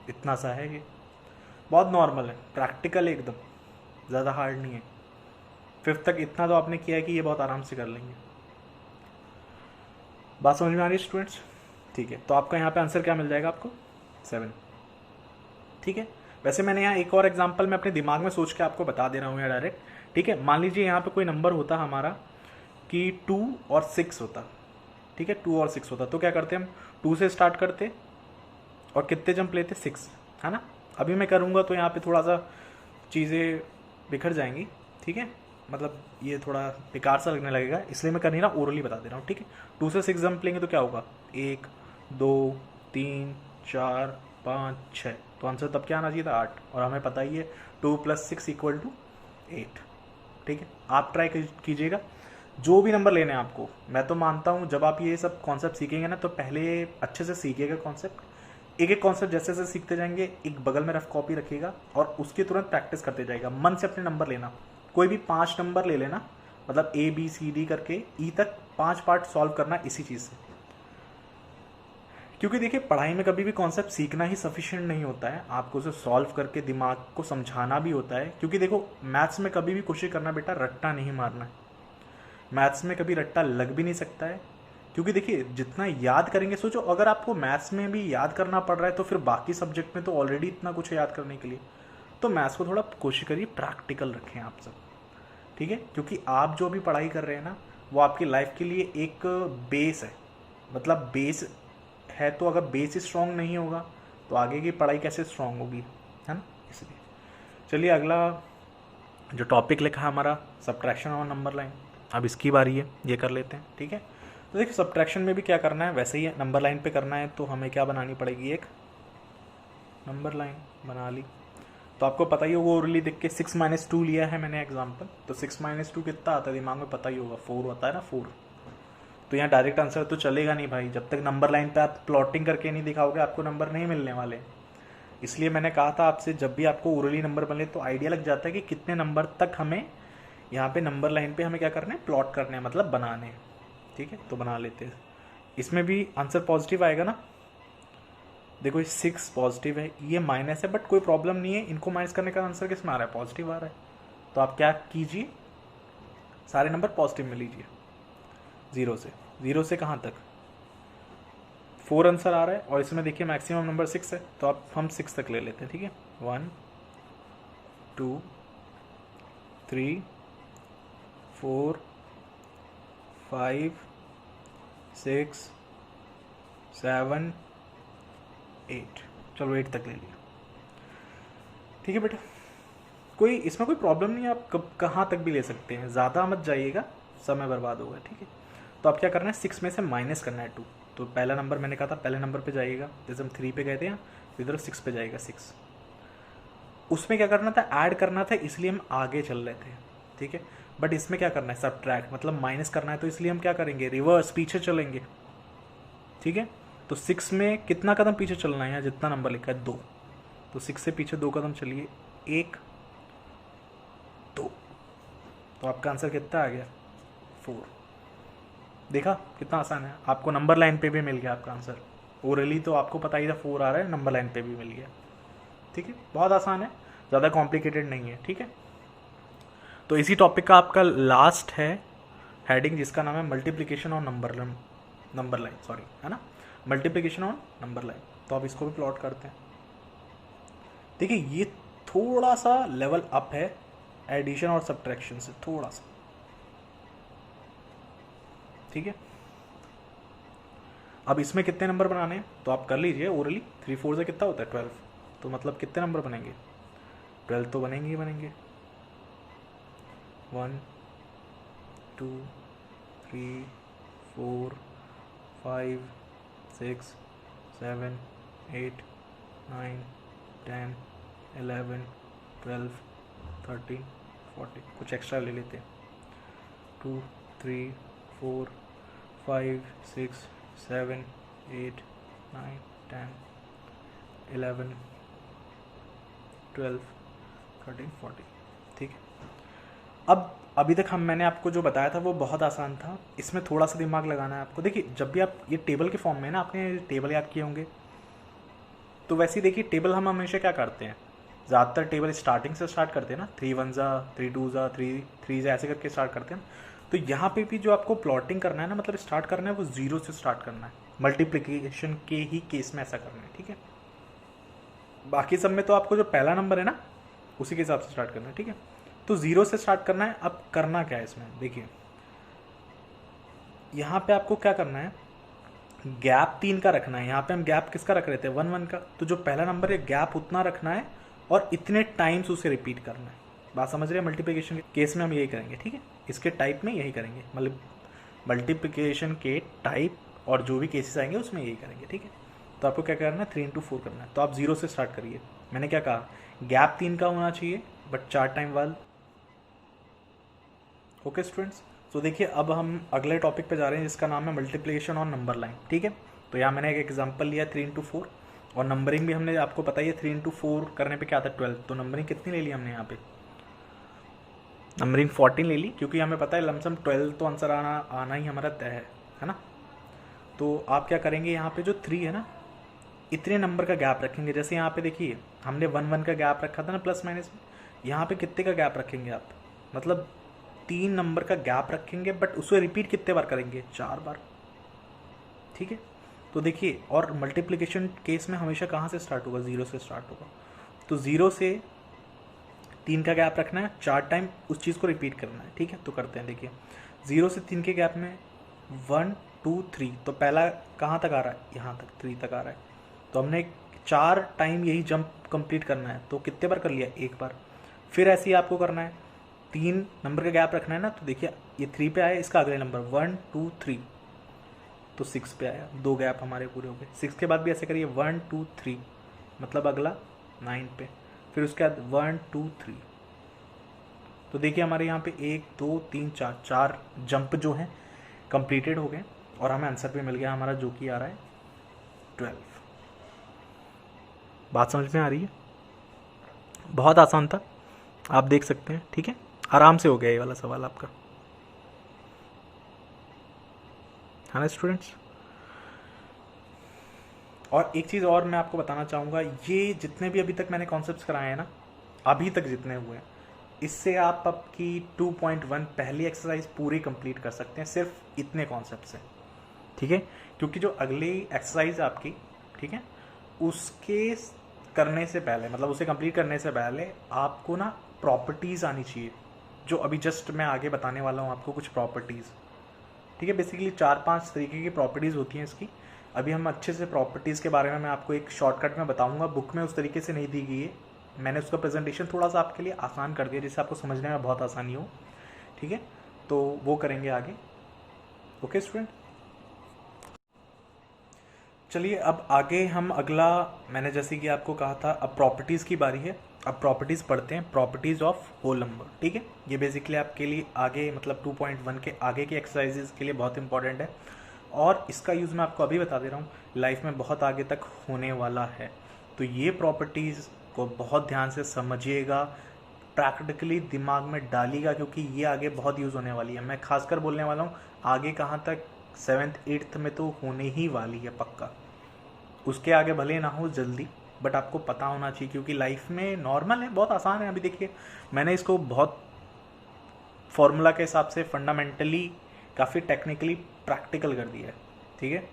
इतना सा है, ये बहुत नॉर्मल है, प्रैक्टिकल है एकदम, ज़्यादा हार्ड नहीं है। 5th तक इतना तो आपने किया है कि ये बहुत आराम से कर लेंगे। बात समझ में आ रही है स्टूडेंट्स? ठीक है, तो आपका यहाँ पे आंसर क्या मिल जाएगा आपको? 7, ठीक है। वैसे मैंने यहाँ एक और एग्जांपल मैं अपने दिमाग में सोच के आपको बता दे रहा हूँ यहाँ डायरेक्ट, ठीक है। मान लीजिए यहाँ पे कोई नंबर होता हमारा कि 2 और 6 होता, ठीक है, 2 और 6 होता, तो क्या करते हम, 2 से स्टार्ट करते और कितने जंप लेते? 6, है ना। अभी मैं करूँगा तो यहाँ पे थोड़ा सा चीज़ें बिखर जाएंगी, ठीक है, मतलब ये थोड़ा बेकार सा लगने लगेगा, इसलिए मैं कर नहीं रहा, ओरली बता दे रहा हूँ, ठीक है। 2 से 6 जंप लेंगे तो क्या होगा? 1 2 3 4 5 6, तो आंसर तब क्या आना चाहिए था? 8, और हमें पता ही है 2 + 6 = 8, ठीक है। आप ट्राई कीजिएगा, जो भी नंबर लेने हैं आपको। मैं तो मानता हूँ जब आप ये सब कॉन्सेप्ट सीखेंगे ना, तो पहले अच्छे से सीखिएगा कॉन्सेप्ट, एक एक कॉन्सेप्ट जैसे जैसे सीखते जाएंगे, एक बगल में रफ कॉपी रखिएगा और उसकी तुरंत प्रैक्टिस करते जाएगा। मन से अपने नंबर लेना, कोई भी 5 नंबर ले लेना, मतलब ABCD करके E तक 5 पार्ट सॉल्व करना इसी चीज़ से। क्योंकि देखिए पढ़ाई में कभी भी कॉन्सेप्ट सीखना ही सफिशिएंट नहीं होता है, आपको उसे सॉल्व करके दिमाग को समझाना भी होता है। क्योंकि देखो मैथ्स में कभी भी कोशिश करना बेटा रट्टा नहीं मारना है, मैथ्स में कभी रट्टा लग भी नहीं सकता है। क्योंकि देखिए जितना याद करेंगे, सोचो अगर आपको मैथ्स में भी याद करना पड़ रहा है तो फिर बाकी सब्जेक्ट में तो ऑलरेडी इतना कुछ है याद करने के लिए। तो मैथ्स को थोड़ा कोशिश करिए प्रैक्टिकल रखें आप सब, ठीक है। क्योंकि आप जो भी पढ़ाई कर रहे हैं ना, वो आपकी लाइफ के लिए एक बेस है, मतलब बेस है, तो अगर बेस स्ट्रॉन्ग नहीं होगा तो आगे की पढ़ाई कैसे स्ट्रॉन्ग होगी, है ना। इसलिए चलिए अगला जो टॉपिक लिखा है हमारा, सब्ट्रैक्शन और नंबर लाइन, अब इसकी बारी है, ये कर लेते हैं, ठीक है। तो देखिए सब्ट्रैक्शन में भी क्या करना है, वैसे ही नंबर लाइन पे करना है, तो हमें क्या बनानी पड़ेगी, एक नंबर लाइन बना ली। तो आपको पता ही होगा, ओरली देख के 6 - 2 लिया है मैंने एग्जाम्पल, तो 6 - 2 कितना आता है दिमाग में पता ही होगा, 4 होता है ना, 4। तो यहाँ डायरेक्ट आंसर तो चलेगा नहीं भाई, जब तक नंबर लाइन पे आप प्लॉटिंग करके नहीं दिखाओगे आपको नंबर नहीं मिलने वाले। इसलिए मैंने कहा था आपसे, जब भी आपको ओरली नंबर मिले तो आइडिया लग जाता है कि कितने नंबर तक हमें यहाँ पे नंबर लाइन पे हमें क्या करना है, प्लॉट करने हैं, मतलब बनाने हैं, ठीक है। तो बना लेते हैं, इसमें भी आंसर पॉजिटिव आएगा ना। देखो ये 6 पॉजिटिव है, ये माइनस है, बट कोई प्रॉब्लम नहीं है, इनको माइनस करने का आंसर किस में आ रहा है, पॉजिटिव आ रहा है। तो आप क्या कीजिए, सारे नंबर पॉजिटिव में लीजिए, 0 से कहाँ तक, 4 आंसर आ रहा है और इसमें देखिए मैक्सिमम नंबर 6 है, तो अब हम 6 तक ले लेते हैं, ठीक है। 1 2 3 4 5 6 7 8, चलो 8 तक ले लिया, ठीक है बेटा। कोई इसमें कोई प्रॉब्लम नहीं है, आप कब कहाँ तक भी ले सकते हैं, ज़्यादा मत जाइएगा, समय बर्बाद होगा, ठीक है। तो आप क्या करना है, 6 में से माइनस करना है 2। तो पहला नंबर मैंने कहा था पहले नंबर पे जाइएगा, जैसे हम 3 पे गए थे, इधर 6 पे जाएगा 6। उसमें क्या करना था, ऐड करना था, इसलिए हम आगे चल रहे थे, ठीक है। बट इसमें क्या करना है, सब्ट्रैक्ट मतलब माइनस करना है, तो इसलिए हम क्या करेंगे, रिवर्स पीछे चलेंगे, ठीक है। तो 6 में कितना कदम पीछे चलना है, यहाँ जितना नंबर लिखा है 2, तो 6 से पीछे 2 कदम चलिए, 1 2, तो आपका आंसर कितना आ गया, 4। देखा कितना आसान है, आपको नंबर लाइन पे भी मिल गया आपका आंसर। ओरली तो आपको पता ही था 4 आ रहा है, नंबर लाइन पे भी मिल गया, ठीक है। बहुत आसान है, ज़्यादा कॉम्प्लिकेटेड नहीं है, ठीक है। तो इसी टॉपिक का आपका लास्ट है हेडिंग, जिसका नाम है multiplication on number line, sorry, है ना, मल्टीप्लिकेशन ऑन नंबर लाइन। तो आप इसको भी प्लॉट करते हैं। देखिए ये थोड़ा सा लेवल अप है एडिशन और सब्ट्रैक्शन से, थोड़ा सा, ठीक है। अब इसमें कितने नंबर बनाने हैं तो आप कर लीजिए ओरली। 3 4 से कितना होता है 12, तो मतलब कितने नंबर बनेंगे, 12 तो बनेंगे ही बनेंगे। 1 2 3 4 5 6 7 8 9 10 11 12 13 14, कुछ एक्स्ट्रा ले लेते हैं, 2 3 4 5 6 7 8 9 10 11 12 13 14, ठीक है। अब अभी तक मैंने आपको जो बताया था वो बहुत आसान था, इसमें थोड़ा सा दिमाग लगाना है आपको। देखिए जब भी आप ये टेबल के फॉर्म में ना, आपने टेबल याद किए होंगे, तो वैसे ही देखिए टेबल हम हमेशा क्या करते हैं, ज़्यादातर टेबल स्टार्टिंग से स्टार्ट करते हैं ना, 3 1 जा 3 2 जा 3 3 जा, ऐसे करके स्टार्ट करते हैं। तो यहाँ पे भी जो आपको प्लॉटिंग करना है ना, मतलब स्टार्ट करना है, वो 0 से स्टार्ट करना है। मल्टीप्लिकेशन के ही केस में ऐसा करना है, ठीक है। बाकी सब में तो आपको जो पहला नंबर है ना, उसी के हिसाब से स्टार्ट करना है, ठीक है। तो 0 से स्टार्ट करना है। अब करना क्या है इसमें, देखिए यहाँ पे आपको क्या करना है, गैप 3 का रखना है। यहाँ पे हम गैप किसका रख रहे थे, 1 1 का, तो जो पहला नंबर है गैप उतना रखना है और इतने टाइम्स उसे रिपीट करना है। बात समझ रहे हैं, मल्टीप्लिकेशन के केस में हम यही करेंगे, ठीक है। इसके टाइप में यही करेंगे, मतलब मल्टीप्लिकेशन के टाइप और जो भी केसेस आएंगे उसमें यही करेंगे, ठीक है। तो आपको क्या करना है, 3 into 4 करना है। तो आप 0 से स्टार्ट करिए। मैंने क्या कहा, गैप 3 का होना चाहिए बट 4 टाइम वाल। ओके स्टूडेंट्स, तो देखिए अब हम अगले टॉपिक पे जा रहे हैं जिसका नाम है मल्टीप्लिकेशन ऑन नंबर लाइन, ठीक है। तो यहाँ मैंने एक एग्जांपल लिया 3 into 4 और नंबरिंग भी हमने, आपको पता ही है 3 into 4 करने पे क्या आता है 12, तो नंबरिंग कितनी ले ली हमने यहाँ पे, नंबरिंग 14 ले ली, क्योंकि हमें पता है लमसम 12 तो आंसर आना ही हमारा तय है ना। तो आप क्या करेंगे, यहाँ पे जो 3 है ना, इतने नंबर का गैप रखेंगे। जैसे यहाँ पे देखिए हमने 1 1 का गैप रखा था ना प्लस माइनस में, यहाँ पे कितने का गैप रखेंगे आप, मतलब 3 नंबर का गैप रखेंगे, बट उसे रिपीट कितने बार करेंगे, 4 बार, ठीक है। तो देखिए, और मल्टीप्लिकेशन केस में हमेशा कहाँ से स्टार्ट होगा, 0 से स्टार्ट होगा। तो 0 से 3 का गैप रखना है, 4 टाइम उस चीज़ को रिपीट करना है, ठीक है। तो करते हैं, देखिए 0 से 3 के गैप में 1 2 3, तो पहला कहाँ तक आ रहा है, यहाँ तक 3 तक आ रहा है। तो हमने 4 टाइम यही जंप कंप्लीट करना है, तो कितने बार कर लिया, 1 बार। फिर ऐसे ही आपको करना है, 3 नंबर का गैप रखना है ना, तो देखिए ये 3 पे आया, इसका अगले नंबर 1 2 3, तो 6 पे आया, 2 गैप हमारे पूरे हो गए। 6 के बाद भी ऐसे करिए 1 2 3, मतलब अगला 9 पे, फिर उसके बाद 1 2 3। तो देखिए हमारे यहाँ पे 1 2 3 4 जंप जो हैं कंप्लीटेड हो गए और हमें आंसर भी मिल गया हमारा, जो कि आ रहा है 12। बात समझ में आ रही है, बहुत आसान था, आप देख सकते हैं, ठीक है। आराम से हो गया ये वाला सवाल आपका, है ना स्टूडेंट्स। और एक चीज़ और मैं आपको बताना चाहूँगा, ये जितने भी अभी तक मैंने कॉन्सेप्ट्स कराए हैं ना, अभी तक जितने हुए हैं, इससे आप आपकी 2.1 पहली एक्सरसाइज पूरी कंप्लीट कर सकते हैं, सिर्फ इतने कॉन्सेप्ट से, ठीक है, क्योंकि जो अगली एक्सरसाइज है आपकी, ठीक है, उसके करने से पहले, मतलब उसे कंप्लीट करने से पहले आपको ना प्रॉपर्टीज़ आनी चाहिए, जो अभी जस्ट मैं आगे बताने वाला हूँ आपको कुछ प्रॉपर्टीज़। ठीक है, बेसिकली 4-5 तरीके की प्रॉपर्टीज़ होती हैं इसकी। अभी हम अच्छे से प्रॉपर्टीज़ के बारे में मैं आपको एक शॉर्टकट में बताऊंगा, बुक में उस तरीके से नहीं दी गई है, मैंने उसका प्रेजेंटेशन थोड़ा सा आपके लिए आसान कर दिया जिससे आपको समझने में बहुत आसानी हो। ठीक है, तो वो करेंगे आगे। ओके स्टूडेंट, चलिए अब आगे हम अगला, मैंने जैसे कि आपको कहा था अब प्रॉपर्टीज़ की बारी है। अब प्रॉपर्टीज़ पढ़ते हैं, प्रॉपर्टीज़ ऑफ होल नंबर। ठीक है, ये बेसिकली आपके लिए आगे मतलब 2.1 के आगे की एक्सरसाइजेज के लिए बहुत इंपॉर्टेंट है, और इसका यूज़ मैं आपको अभी बता दे रहा हूँ, लाइफ में बहुत आगे तक होने वाला है। तो ये प्रॉपर्टीज़ को बहुत ध्यान से समझिएगा, प्रैक्टिकली दिमाग में डालिएगा, क्योंकि ये आगे बहुत यूज़ होने वाली है। मैं खासकर बोलने वाला हूँ आगे कहाँ तक, 7th 8th में तो होने ही वाली है पक्का, उसके आगे भले ना हो जल्दी, बट आपको पता होना चाहिए, क्योंकि लाइफ में नॉर्मल है, बहुत आसान है। अभी देखिए मैंने इसको बहुत फॉर्मूला के हिसाब से फंडामेंटली काफ़ी टेक्निकली प्रैक्टिकल कर दिया है। ठीक है,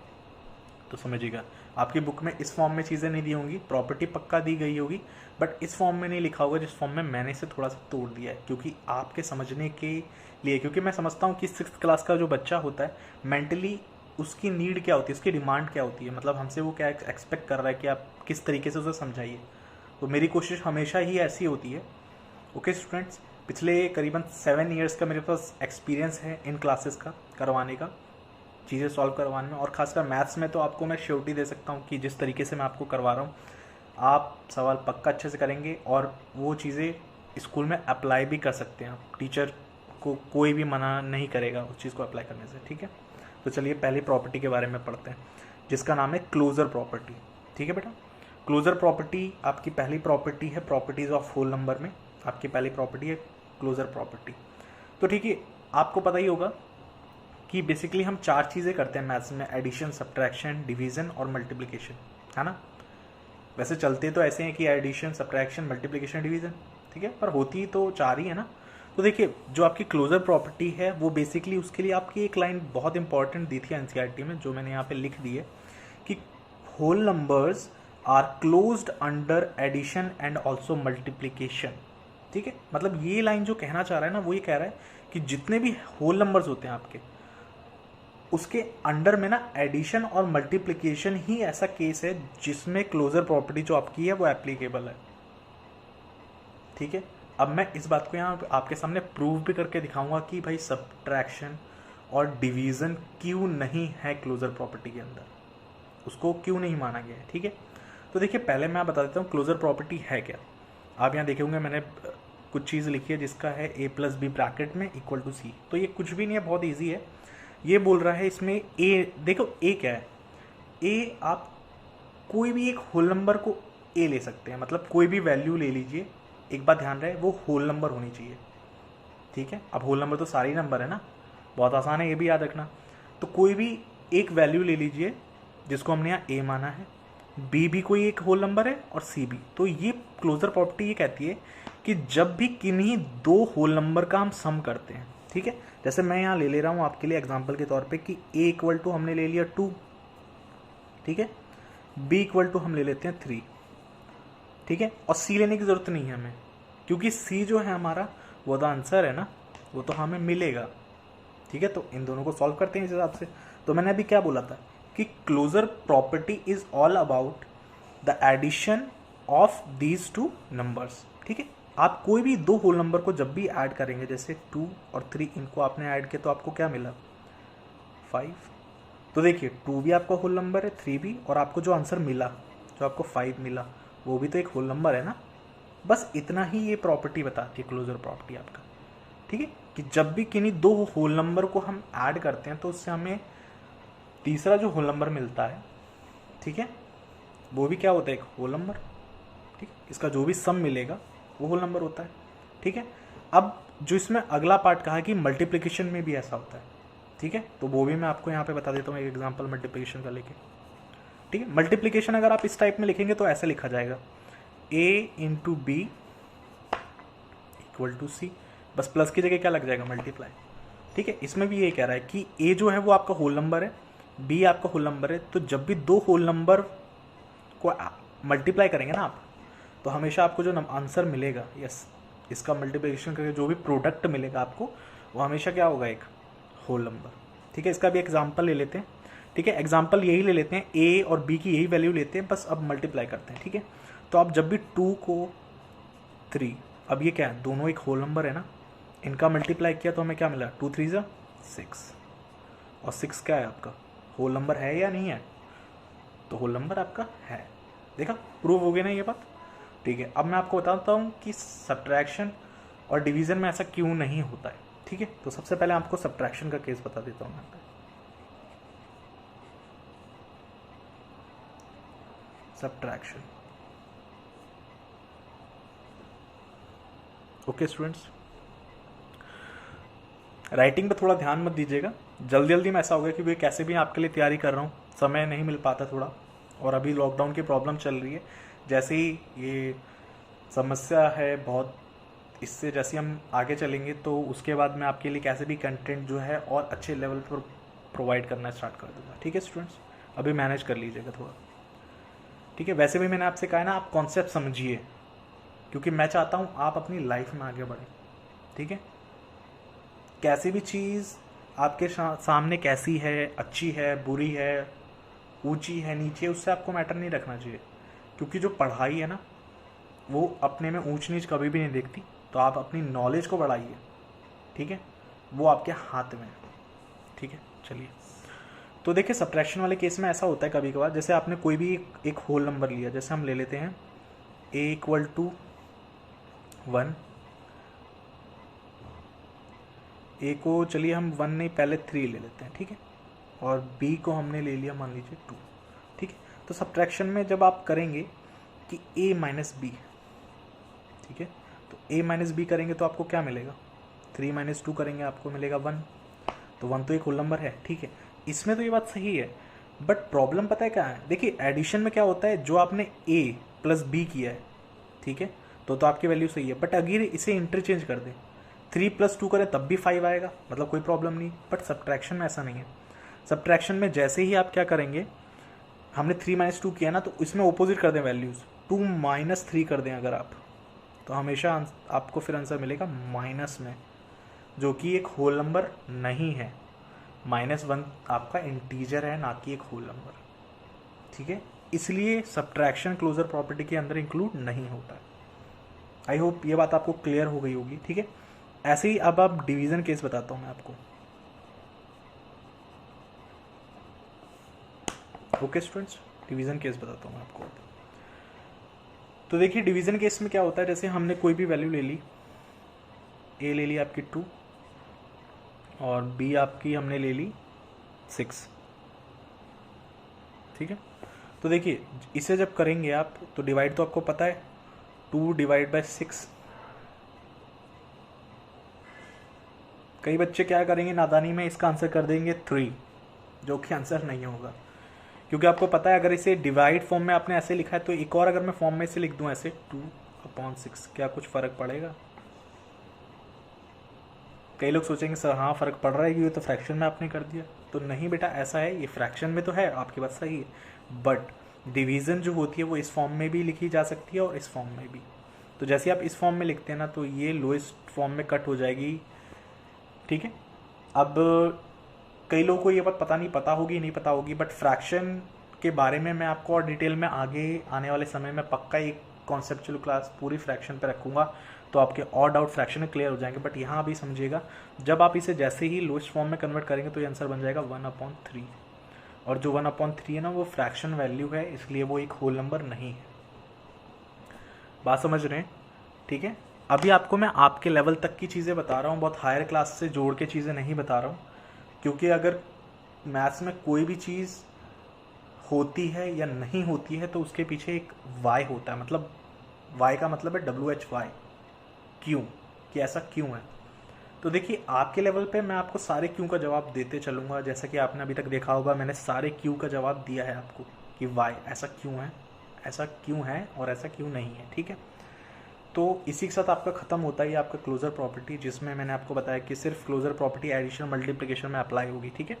तो समझिएगा, आपकी बुक में इस फॉर्म में चीज़ें नहीं दी होंगी, प्रॉपर्टी पक्का दी गई होगी, बट इस फॉर्म में नहीं लिखा होगा जिस फॉर्म में मैंने इसे थोड़ा सा तोड़ दिया है, क्योंकि आपके समझने के लिए, क्योंकि मैं समझता हूँ कि 6th क्लास का जो बच्चा होता है मेंटली उसकी नीड क्या होती है, उसकी डिमांड क्या होती है, मतलब हमसे वो क्या एक्सपेक्ट कर रहा है कि आप किस तरीके से उसे समझाइए। तो मेरी कोशिश हमेशा ही ऐसी होती है। ओके स्टूडेंट्स, पिछले करीबन 7 ईयर्स का मेरे पास एक्सपीरियंस है इन क्लासेस का करवाने का, चीज़ें सॉल्व करवाने में, और खासकर मैथ्स में तो आपको मैं श्योरिटी दे सकता हूँ कि जिस तरीके से मैं आपको करवा रहा हूँ आप सवाल पक्का अच्छे से करेंगे, और वो चीज़ें स्कूल में अप्लाई भी कर सकते हैं आप, टीचर को कोई भी मना नहीं करेगा उस चीज़ को अप्लाई करने से। ठीक है, तो चलिए पहली प्रॉपर्टी के बारे में पढ़ते हैं, जिसका नाम है क्लोजर प्रॉपर्टी। ठीक है बेटा, क्लोजर प्रॉपर्टी आपकी पहली प्रॉपर्टी है प्रॉपर्टीज़ ऑफ होल नंबर में, आपकी पहली प्रॉपर्टी है क्लोजर प्रॉपर्टी। तो ठीक है, आपको पता ही होगा कि बेसिकली हम 4 चीज़ें करते हैं मैथ्स में, एडिशन, सब्ट्रैक्शन, डिवीज़न और मल्टीप्लिकेशन, है ना। वैसे चलते तो ऐसे हैं कि एडिशन, सब्ट्रैक्शन, मल्टीप्लिकेशन, डिवीज़न, ठीक है, पर होती तो 4 ही है ना। तो देखिए जो आपकी क्लोजर प्रॉपर्टी है वो बेसिकली उसके लिए आपकी एक लाइन बहुत इंपॉर्टेंट दी थी एनसीईआरटी में, जो मैंने यहाँ पे लिख दी है कि whole numbers are closed under addition and also multiplication. ठीक है, मतलब ये लाइन जो कहना चाह रहा है ना, वो ये कह रहा है कि जितने भी होल नंबर्स होते हैं आपके, उसके अंडर में ना एडिशन और मल्टीप्लिकेशन ही ऐसा केस है जिसमें क्लोजर प्रॉपर्टी जो आपकी है वो एप्लीकेबल है। ठीक है, अब मैं इस बात को यहाँ आपके सामने प्रूव भी करके दिखाऊंगा कि भाई सब्ट्रैक्शन और डिवीज़न क्यों नहीं है क्लोजर प्रॉपर्टी के अंदर, उसको क्यों नहीं माना गया है। ठीक है, तो देखिए पहले मैं बता देता हूँ क्लोजर प्रॉपर्टी है क्या। आप यहाँ देखे होंगे मैंने कुछ चीज़ लिखी है जिसका है a+b ब्रैकेट में इक्वल टू c, तो ये कुछ भी नहीं है, बहुत ईजी है। ये बोल रहा है इसमें a, देखो a क्या है, a आप कोई भी एक होल नंबर को a ले सकते हैं, मतलब कोई भी वैल्यू ले लीजिए, एक बात ध्यान रहे वो होल नंबर होनी चाहिए। ठीक है, अब होल नंबर तो सारे ही नंबर है ना, बहुत आसान है ये भी याद रखना। तो कोई भी एक वैल्यू ले लीजिए जिसको हमने यहाँ a माना है, b भी कोई एक होल नंबर है और c भी। तो ये क्लोजर प्रॉपर्टी ये कहती है कि जब भी किन्हीं 2 होल नंबर का हम सम करते हैं, ठीक है, जैसे मैं यहाँ ले रहा हूँ आपके लिए एग्जांपल के तौर पे कि a इक्वल टू हमने ले लिया 2, ठीक है, b इक्वल टू हम ले लेते हैं 3, ठीक है, और c लेने की ज़रूरत नहीं है हमें, क्योंकि c जो है हमारा वो तो आंसर है ना, वो तो हमें मिलेगा। ठीक है, तो इन दोनों को सॉल्व करते हैं इस हिसाब से। तो मैंने अभी क्या बोला था कि closure property is all about the addition of these 2 numbers. ठीक है, आप कोई भी 2 होल नंबर को जब भी ऐड करेंगे, जैसे 2 और 3, इनको आपने ऐड किया तो आपको क्या मिला 5। तो देखिए 2 भी आपका होल नंबर है, 3 भी, और आपको जो आंसर मिला, जो आपको 5 मिला, वो भी तो एक होल नंबर है ना। बस इतना ही ये प्रॉपर्टी बताती है क्लोजर प्रॉपर्टी आपका। ठीक है, कि जब भी किन्हीं 2 होल नंबर को हम ऐड करते हैं तो उससे हमें तीसरा जो होल नंबर मिलता है, ठीक है, वो भी क्या होता है, एक होल नंबर। ठीक, इसका जो भी सम मिलेगा वो होल नंबर होता है। ठीक है, अब जो इसमें अगला पार्ट कहा है कि मल्टीप्लिकेशन में भी ऐसा होता है। ठीक है, तो वो भी मैं आपको यहाँ पे बता देता हूँ एक एग्जांपल मल्टीप्लिकेशन का लेके। ठीक है, मल्टीप्लिकेशन अगर आप इस टाइप में लिखेंगे तो ऐसे लिखा जाएगा a into B equal to C, बस प्लस की जगह क्या लग जाएगा मल्टीप्लाई। ठीक है, इसमें भी ये कह रहा है कि a जो है वो आपका होल नंबर है, बी आपका होल नंबर है, तो जब भी दो होल नंबर को मल्टीप्लाई करेंगे ना आप, तो हमेशा आपको जो आंसर मिलेगा, यस, इसका मल्टीप्लिकेशन करके जो भी प्रोडक्ट मिलेगा आपको, वो हमेशा क्या होगा, एक होल नंबर। ठीक है, इसका भी एग्जाम्पल ले लेते हैं। ठीक है, एग्जाम्पल यही ले लेते हैं, ए और बी की यही वैल्यू लेते हैं, बस अब मल्टीप्लाई करते हैं। ठीक है, तो आप जब भी 2 को 3, अब ये क्या है, दोनों एक होल नंबर है ना, इनका मल्टीप्लाई किया तो हमें क्या मिला, 2 3 जा 6, और 6 क्या है आपका होल नंबर है या नहीं है, तो होल नंबर आपका है। देखा, प्रूव हो गया ना ये बात। ठीक है, अब मैं आपको बताता हूँ कि सब्ट्रैक्शन और डिवीजन में ऐसा क्यों नहीं होता है। ठीक है, तो सबसे पहले आपको सब्ट्रैक्शन का केस बता देता हूँ मैं। सब्ट्रैक्शन, ओके स्टूडेंट्स, राइटिंग पे थोड़ा ध्यान मत दीजिएगा, जल्दी जल्दी में ऐसा हो गया क्योंकि कैसे भी आपके लिए तैयारी कर रहा हूँ, समय नहीं मिल पाता थोड़ा, और अभी लॉकडाउन की प्रॉब्लम चल रही है। जैसे ही ये समस्या है बहुत, इससे जैसे हम आगे चलेंगे तो उसके बाद मैं आपके लिए कैसे भी कंटेंट जो है और अच्छे लेवल पर प्रोवाइड करना स्टार्ट कर दूँगा। ठीक है स्टूडेंट्स, अभी मैनेज कर लीजिएगा थोड़ा। ठीक है, वैसे भी मैंने आपसे कहा है ना, आप कॉन्सेप्ट समझिए, क्योंकि मैं चाहता हूँ आप अपनी लाइफ में आगे बढ़ें। ठीक है, कैसी भी चीज़ आपके सामने कैसी है, अच्छी है, बुरी है, ऊंची है, नीचे, उससे आपको मैटर नहीं रखना चाहिए, क्योंकि जो पढ़ाई है ना, वो अपने में ऊंच नीच कभी भी नहीं देखती। तो आप अपनी नॉलेज को बढ़ाइए। ठीक है, वो आपके हाथ में है। ठीक है, चलिए, तो देखिए सब्ट्रैक्शन वाले केस में ऐसा होता है कभी कभार, जैसे आपने कोई भी एक होल नंबर लिया, जैसे हम ले लेते हैं a = 1, ए को चलिए हम 1 नहीं, पहले 3 ले लेते हैं। ठीक है, और बी को हमने ले लिया मान लीजिए 2। ठीक है, तो सब्ट्रैक्शन में जब आप करेंगे कि a - b, ठीक है, तो a - b करेंगे तो आपको क्या मिलेगा, 3 - 2 करेंगे आपको मिलेगा 1, तो 1 तो एक होल नंबर है। ठीक है, इसमें तो ये बात सही है, बट प्रॉब्लम पता है क्या है, देखिए एडिशन में क्या होता है, जो आपने a + b किया है, ठीक है, तो आपकी वैल्यू सही है, बट अगर इसे इंटरचेंज कर दें, 3 + 2 करें तब भी 5 आएगा, मतलब कोई प्रॉब्लम नहीं। बट सब्ट्रैक्शन में ऐसा नहीं है। सब्ट्रैक्शन में जैसे ही आप क्या करेंगे, हमने 3 - 2 किया ना, तो इसमें ओपोजिट कर दें वैल्यूज़, 2 - 3 कर दें अगर आप, तो हमेशा आपको फिर आंसर मिलेगा माइनस में, जो कि एक होल नंबर नहीं है। -1 आपका इंटीजर है, ना कि एक होल नंबर। ठीक है, इसलिए सब्ट्रैक्शन क्लोजर प्रॉपर्टी के अंदर इंक्लूड नहीं होता है। आई होप ये बात आपको क्लियर हो गई होगी। ठीक है, ऐसे ही अब आप डिवीज़न केस बताता हूँ मैं आपको। ओके स्टूडेंट्स, डिवीज़न केस बताता हूँ मैं आपको। तो देखिए डिवीज़न केस में क्या होता है, जैसे हमने कोई भी वैल्यू ले ली, ए ले ली आपकी 2 और बी आपकी हमने ले ली 6। ठीक है, तो देखिए इसे जब करेंगे आप, तो डिवाइड तो आपको पता है, 2 / 6। कई बच्चे क्या करेंगे नादानी में, इसका आंसर कर देंगे 3, जो कि आंसर नहीं होगा, क्योंकि आपको पता है अगर इसे डिवाइड फॉर्म में आपने ऐसे लिखा है, तो एक और अगर मैं फॉर्म में इसे लिख दूं ऐसे 2/6, क्या कुछ फ़र्क पड़ेगा? कई लोग सोचेंगे सर हाँ फ़र्क पड़ रहा है, ये तो फ्रैक्शन में आपने कर दिया। तो नहीं बेटा, ऐसा है, ये फ्रैक्शन में तो है, आपकी बात सही है, बट डिवीज़न जो होती है वो इस फॉर्म में भी लिखी जा सकती है और इस फॉर्म में भी। तो जैसे आप इस फॉर्म में लिखते हैं ना, तो ये लोएस्ट फॉर्म में कट हो जाएगी। ठीक है, अब कई लोगों को ये बात पता होगी नहीं पता होगी, बट फ्रैक्शन के बारे में मैं आपको और डिटेल में आगे आने वाले समय में पक्का एक कॉन्सेप्चुअल क्लास पूरी फ्रैक्शन पे रखूँगा, तो आपके और डाउट फ्रैक्शन में क्लियर हो जाएंगे। बट यहाँ अभी समझिएगा, जब आप इसे जैसे ही लोएस्ट फॉर्म में कन्वर्ट करेंगे तो ये आंसर बन जाएगा 1/3, और जो 1/3 है ना, वो फ्रैक्शन वैल्यू है, इसलिए वो एक होल नंबर नहीं है। बात समझ रहे हैं? ठीक है, अभी आपको मैं आपके लेवल तक की चीज़ें बता रहा हूँ, बहुत हायर क्लास से जोड़ के चीज़ें नहीं बता रहा हूँ, क्योंकि अगर मैथ्स में कोई भी चीज़ होती है या नहीं होती है तो उसके पीछे एक वाई होता है, मतलब वाई का मतलब है WHY, क्यों, कि ऐसा क्यों है। तो देखिए आपके लेवल पे मैं आपको सारे क्यों का जवाब देते चलूँगा, जैसा कि आपने अभी तक देखा होगा, मैंने सारे क्यों का जवाब दिया है आपको, कि वाई ऐसा क्यों है और ऐसा क्यों नहीं है। ठीक है, तो इसी के साथ आपका ख़त्म होता है आपका क्लोजर प्रॉपर्टी, जिसमें मैंने आपको बताया कि सिर्फ क्लोजर प्रॉपर्टी एडिशन मल्टीप्लिकेशन में अप्लाई होगी। ठीक है,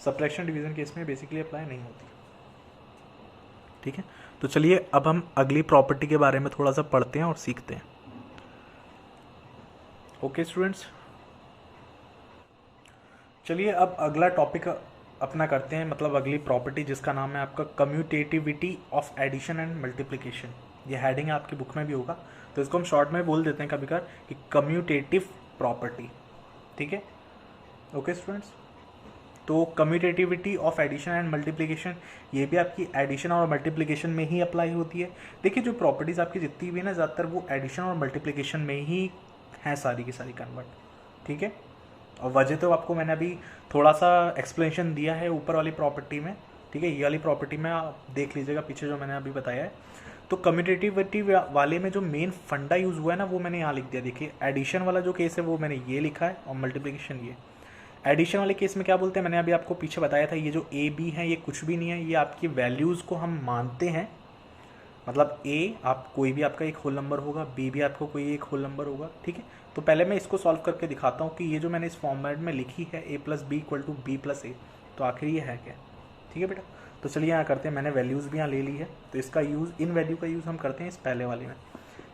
सब्ट्रैक्शन डिवीजन केस में बेसिकली अप्लाई नहीं होती। ठीक है, तो चलिए अब हम अगली प्रॉपर्टी के बारे में थोड़ा सा पढ़ते हैं और सीखते हैं। ओके स्टूडेंट्स, चलिए अब अगला टॉपिक अपना करते हैं, मतलब अगली प्रॉपर्टी जिसका नाम है आपका commutativity of addition and multiplication. ये हेडिंग आपकी बुक में भी होगा, तो इसको हम शॉर्ट में बोल देते हैं कभी कभार कि कम्यूटेटिव प्रॉपर्टी। ठीक है, ओके स्टूडेंट्स, तो commutativity of addition and multiplication ये भी आपकी एडिशन और मल्टीप्लिकेशन में ही अप्लाई होती है। देखिए जो प्रॉपर्टीज़ आपकी जितनी भी है ना, ज़्यादातर वो एडिशन और मल्टीप्लिकेशन में ही हैं सारी की सारी कन्वर्ट। ठीक है, और वजह तो आपको मैंने अभी थोड़ा सा एक्सप्लेनेशन दिया है ऊपर वाली प्रॉपर्टी में। ठीक है, ये वाली प्रॉपर्टी में आप देख लीजिएगा पीछे जो मैंने अभी बताया है। तो कम्यूटेटिविटी वाले में जो मेन फंडा यूज़ हुआ है ना, वो मैंने यहाँ लिख दिया। देखिए एडिशन वाला जो केस है वो मैंने ये लिखा है, और मल्टीप्लिकेशन ये। एडिशन वाले केस में क्या बोलते हैं, मैंने अभी आपको पीछे बताया था, ये जो ए बी है ये कुछ भी नहीं है, ये आपकी वैल्यूज़ को हम मानते हैं। मतलब ए आप कोई भी आपका एक होल नंबर होगा, बी भी आपको कोई एक होल नंबर होगा। ठीक है, तो पहले मैं इसको सॉल्व करके दिखाता हूँ कि ये जो मैंने इस फॉर्मेट में लिखी है A plus B equal to B plus A, तो आखिर ये है क्या। ठीक है बेटा, तो चलिए यहाँ करते हैं। मैंने वैल्यूज़ भी यहाँ ले ली है, तो इसका यूज़, इन वैल्यू का यूज़ हम करते हैं इस पहले वाले में,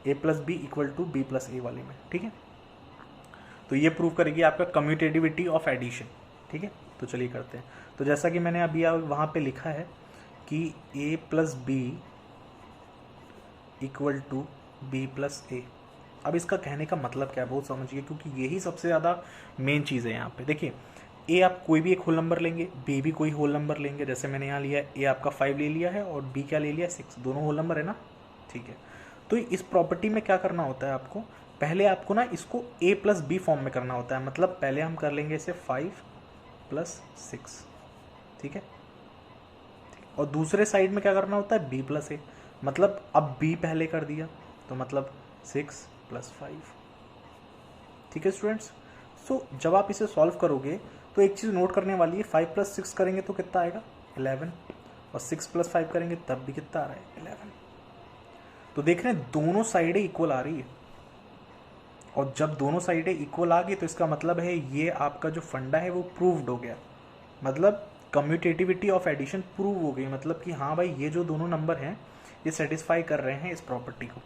A plus B equal to B plus A वाले में। ठीक है, तो ये प्रूव करेगी आपका कम्यूटेटिविटी ऑफ एडिशन। ठीक है, तो चलिए करते हैं। तो जैसा कि मैंने अभी वहाँ पे लिखा है कि A plus B equal to B plus A. अब इसका कहने का मतलब क्या है बहुत समझिए, क्योंकि यही सबसे ज़्यादा मेन चीज़ है यहाँ पे। देखिए ए आप कोई भी एक होल नंबर लेंगे, बी भी कोई होल नंबर लेंगे। जैसे मैंने यहाँ लिया है, ए आपका 5 ले लिया है और बी क्या ले लिया 6, दोनों होल नंबर है ना। ठीक है, तो इस प्रॉपर्टी में क्या करना होता है आपको, पहले आपको ना इसको ए प्लस बी फॉर्म में करना होता है। मतलब पहले हम कर लेंगे इसे 5 प्लस 6। ठीक है, और दूसरे साइड में क्या करना होता है बी प्लस ए। मतलब अब बी पहले कर दिया तो मतलब 6 प्लस 5। ठीक है स्टूडेंट्स, सो जब आप इसे सॉल्व करोगे तो एक चीज़ नोट करने वाली है, 5 प्लस 6 करेंगे तो कितना आएगा 11, और 6 प्लस 5 करेंगे तब भी कितना आ रहा है 11। तो देख रहे हैं दोनों साइडें इक्वल आ रही है, और जब दोनों साइडें इक्वल आ गई तो इसका मतलब है ये आपका जो फंडा है वो प्रूव्ड हो गया। मतलब कम्यूटेटिविटी ऑफ एडिशन प्रूव हो गई, मतलब कि हाँ भाई ये जो दोनों नंबर हैं ये सेटिस्फाई कर रहे हैं इस प्रॉपर्टी को।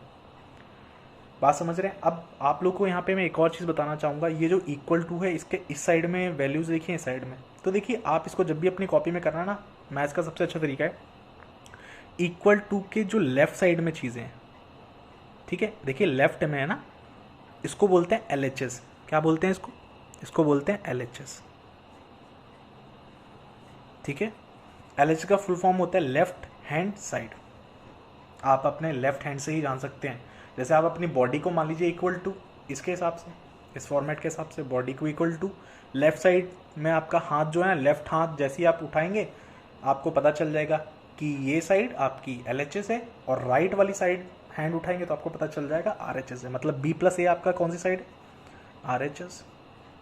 बात समझ रहे हैं। अब आप लोग को यहाँ पे मैं एक और चीज़ बताना चाहूँगा, ये जो इक्वल टू है इसके इस साइड में वैल्यूज़ देखिए, इस साइड में। तो देखिए आप इसको जब भी अपनी कॉपी में करना ना, मैथ्स का सबसे अच्छा तरीका है इक्वल टू के जो लेफ्ट साइड में चीज़ें हैं। ठीक है, देखिए लेफ्ट में है ना, इसको बोलते हैं LHS। क्या बोलते हैं इसको, इसको बोलते हैं LHS। ठीक है, LHS का फुल फॉर्म होता है लेफ्ट हैंड साइड। आप अपने लेफ्ट हैंड से ही जान सकते हैं। जैसे आप अपनी बॉडी को मान लीजिए इक्वल टू, इसके हिसाब से, इस फॉर्मेट के हिसाब से बॉडी को इक्वल टू लेफ्ट साइड में आपका हाथ जो है, लेफ्ट हाथ जैसे ही आप उठाएंगे आपको पता चल जाएगा कि ये साइड आपकी LHS है, और राइट वाली साइड हैंड उठाएंगे तो आपको पता चल जाएगा RHS है। मतलब B प्लस ए आपका कौन सी साइड है, RHS,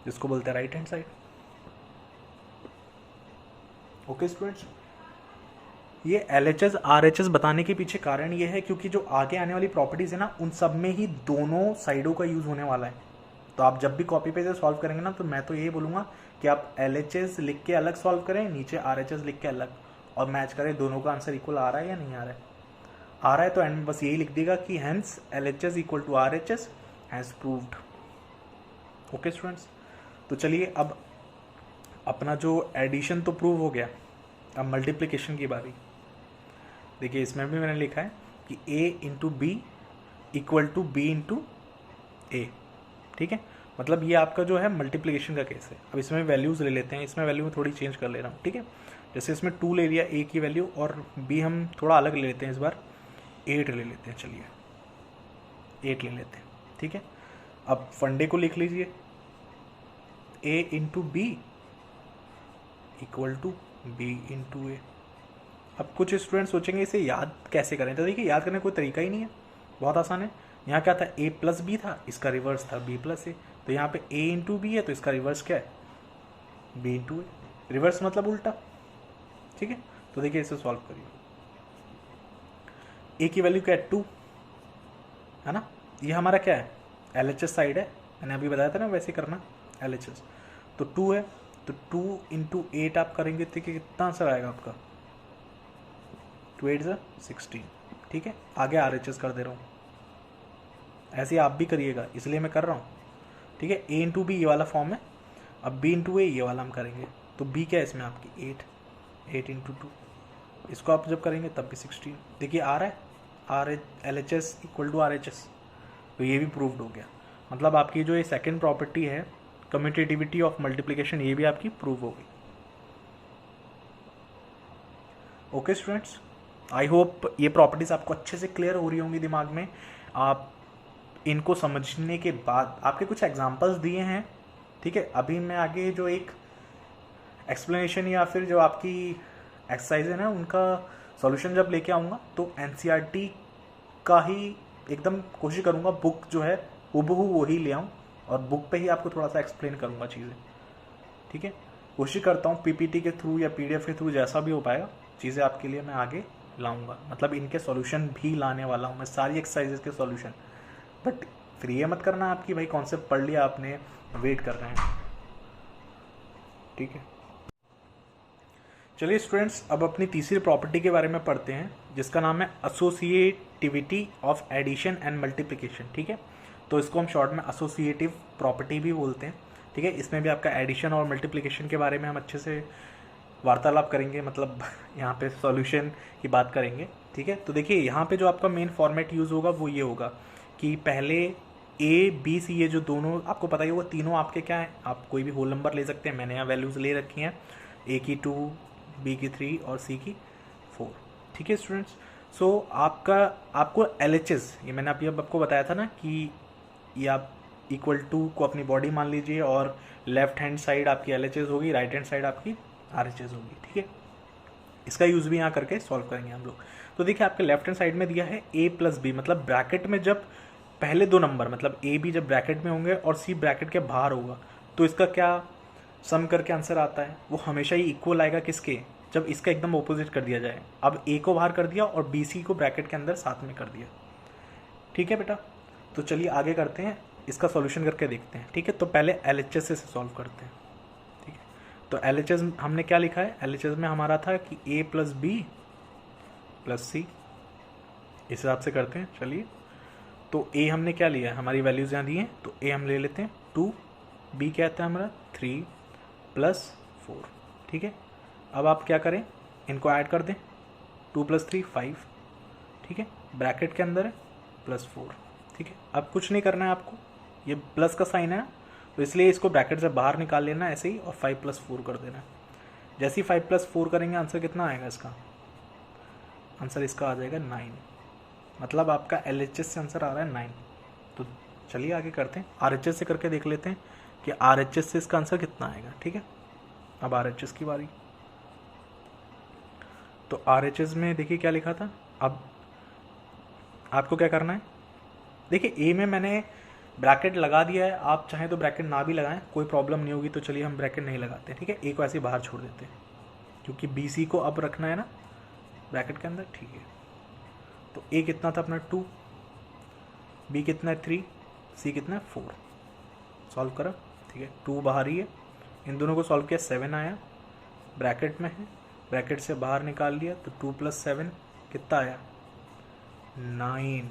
जिसको बोलते हैं right hand side. Okay students, ये LHS RHS बताने के पीछे कारण ये है क्योंकि जो आगे आने वाली प्रॉपर्टीज़ है ना, उन सब में ही दोनों साइडों का यूज़ होने वाला है। तो आप जब भी कॉपी पे से सॉल्व करेंगे ना, तो मैं तो यही बोलूँगा कि आप LHS लिख के अलग सॉल्व करें, नीचे RHS लिख के अलग, और मैच करें दोनों का आंसर इक्वल आ रहा है या नहीं आ रहा है। आ रहा है तो एंड में बस यही लिख देगा कि hence LHS equal to RHS has proved. Okay students, तो चलिए अब अपना जो एडिशन तो प्रूव हो गया, अब मल्टीप्लिकेशन की बारी। देखिए इसमें भी मैंने लिखा है कि A into B equal to B into A. ठीक है, मतलब ये आपका जो है मल्टीप्लिकेशन का केस है। अब इसमें वैल्यूज़ ले लेते हैं, इसमें वैल्यू में थोड़ी चेंज कर ले रहा हूँ। ठीक है, जैसे इसमें 2 ले लिया A की वैल्यू, और B हम थोड़ा अलग ले लेते हैं, इस बार 8 ले लेते हैं। चलिए 8 ले लेते हैं। ठीक है, अब फंडे को लिख लीजिए, A into B equal to B into A. अब कुछ स्टूडेंट सोचेंगे इसे याद कैसे करें, तो देखिए याद करने का कोई तरीका ही नहीं है, बहुत आसान है। यहाँ क्या था, A प्लस बी था, इसका रिवर्स था B प्लस ए। तो यहाँ पे A इंटू बी है तो इसका रिवर्स क्या है, B इंटू ए। रिवर्स मतलब उल्टा। ठीक है, तो देखिए इसे सॉल्व करिए। A की वैल्यू क्या है 2 है ना, ये हमारा क्या है LHS साइड है, मैंने अभी बताया था ना वैसे करना LHS। तो 2 है, तो 2 इंटू 8 आप करेंगे तो कितना आंसर आएगा आपका? 2 8 16। ठीक है, आगे RHS कर दे रहा हूँ, ऐसे आप भी करिएगा इसलिए मैं कर रहा हूँ। ठीक है, A इंटू बी ये वाला फॉर्म है, अब B इंटू ए ये वाला हम करेंगे। तो B क्या है इसमें आपकी 8 इंटू 2, इसको आप जब करेंगे तब भी 16। देखिए आ रहा है LHS इक्वल टू RHS, तो ये भी प्रूव्ड हो गया। मतलब आपकी जो ये सेकंड प्रॉपर्टी है कम्यूटेटिविटी ऑफ मल्टीप्लिकेशन, ये भी आपकी प्रूव हो गई। ओके स्टूडेंट्स, आई होप ये प्रॉपर्टीज आपको अच्छे से क्लियर हो रही होंगी दिमाग में। आप इनको समझने के बाद आपके कुछ एग्जांपल्स दिए हैं। ठीक है, अभी मैं आगे जो एक एक्सप्लेनेशन या फिर जो आपकी एक्सरसाइज है ना उनका सॉल्यूशन जब लेके आऊँगा तो NCERT का ही एकदम कोशिश करूँगा बुक जो है हूबहू वही ले आऊँ और बुक पे ही आपको थोड़ा सा एक्सप्लेन करूँगा चीज़ें। ठीक है, कोशिश करता हूँ PPT के थ्रू या PDF के थ्रू जैसा भी हो पाएगा चीज़ें आपके लिए मैं आगे लाऊंगा। मतलब इनके सॉल्यूशन भी लाने वाला हूँ मैं, सारी एक्सरसाइजेस के सॉल्यूशन। बट फिर ये मत करना आपकी भाई कॉन्सेप्ट पढ़ लिया आपने, वेट कर रहे हैं। ठीक है, चलिए स्टूडेंट्स अब अपनी तीसरी प्रॉपर्टी के बारे में पढ़ते हैं जिसका नाम है associativity of addition and multiplication. ठीक है, तो इसको हम शॉर्ट में एसोसिएटिव प्रॉपर्टी भी बोलते हैं। ठीक है, इसमें भी आपका एडिशन और मल्टीप्लिकेशन के बारे में हम अच्छे से वार्तालाप करेंगे, मतलब यहाँ पे सॉल्यूशन की बात करेंगे। ठीक है, तो देखिए यहाँ पे जो आपका मेन फॉर्मेट यूज़ होगा वो ये होगा कि पहले A B C ये जो दोनों आपको पता ही होगा, तीनों आपके क्या है, आप कोई भी होल नंबर ले सकते हैं। मैंने यहाँ वैल्यूज़ ले रखी हैं, A की 2, B की 3 और C की 4। ठीक है स्टूडेंट्स, सो आपको LHS, ये मैंने अभी अब आपको बताया था ना कि ये आप इक्वल टू को अपनी बॉडी मान लीजिए और लेफ्ट हैंड साइड आपकी LHS होगी, राइट हैंड साइड आपकी RHS होगी। ठीक है, इसका यूज़ भी यहाँ करके सॉल्व करेंगे हम लोग। तो देखिए आपके लेफ्ट हैंड साइड में दिया है A प्लस B, मतलब ब्रैकेट में जब पहले दो नंबर मतलब A B जब ब्रैकेट में होंगे और C ब्रैकेट के बाहर होगा तो इसका क्या सम करके आंसर आता है, वो हमेशा ही इक्वल आएगा किसके, जब इसका एकदम ऑपोजिट कर दिया जाए। अब A को बाहर कर दिया और BC को ब्रैकेट के अंदर साथ में कर दिया। ठीक है बेटा, तो चलिए आगे करते हैं, इसका सॉल्यूशन करके देखते हैं। ठीक है, तो पहले LHS से सॉल्व करते हैं। ठीक है, तो LHS हमने क्या लिखा है, LHS में हमारा था कि A plus B plus C, इस हिसाब से करते हैं। चलिए, तो A हमने क्या लिया है, हमारी वैल्यूज़ यहाँ दी हैं, तो A हम ले लेते हैं 2, B क्या आता है हमारा 3 प्लस 4। ठीक है, अब आप क्या करें, इनको ऐड कर दें, 2 प्लस 3 5। ठीक है, ब्रैकेट के अंदर है प्लस 4। ठीक है, अब कुछ नहीं करना है आपको, ये प्लस का साइन है ना, तो इसलिए इसको ब्रैकेट से बाहर निकाल लेना है ऐसे ही और 5 प्लस 4 कर देना है। जैसे ही 5 प्लस 4 करेंगे आंसर कितना आएगा इसका, आंसर इसका आ जाएगा 9। मतलब आपका LHS से आंसर आ रहा है 9। तो चलिए आगे करते हैं, RHS से करके देख लेते हैं कि RHS से इसका आंसर कितना आएगा। ठीक है, अब RHS की बारी। तो RHS में देखिए क्या लिखा था, अब आपको क्या करना है, देखिए A में मैंने ब्रैकेट लगा दिया है, आप चाहें तो ब्रैकेट ना भी लगाएं, कोई प्रॉब्लम नहीं होगी। तो चलिए हम ब्रैकेट नहीं लगाते। ठीक है, A को ऐसे ही बाहर छोड़ देते हैं क्योंकि BC को अब रखना है ना ब्रैकेट के अंदर। ठीक है, तो A कितना था अपना 2, B कितना है 3, C कितना है 4। सॉल्व करा। ठीक है, 2 बाहर ही है, इन दोनों को सॉल्व किया 7 आया, ब्रैकेट में है, ब्रैकेट से बाहर निकाल लिया तो 2 प्लस 7 कितना आया 9।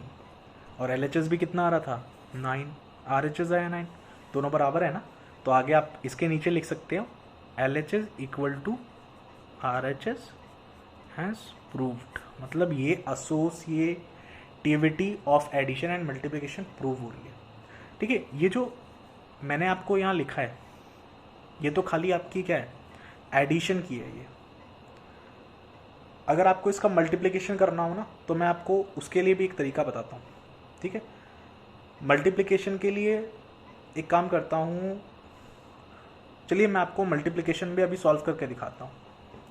और LHS भी कितना आ रहा था 9, RHS आया 9, दोनों बराबर है ना। तो आगे आप इसके नीचे लिख सकते हो LHS equal to RHS has proved, मतलब ये associativity of addition and multiplication prove हो रही है। ठीक है, ये जो मैंने आपको यहाँ लिखा है ये तो खाली आपकी क्या है, एडिशन की है ये। अगर आपको इसका मल्टीप्लिकेशन करना हो ना तो मैं आपको उसके लिए भी एक तरीका बताता हूँ। ठीक है, मल्टीप्लिकेशन के लिए एक काम करता हूँ, चलिए मैं आपको मल्टीप्लिकेशन भी अभी सॉल्व करके दिखाता हूँ।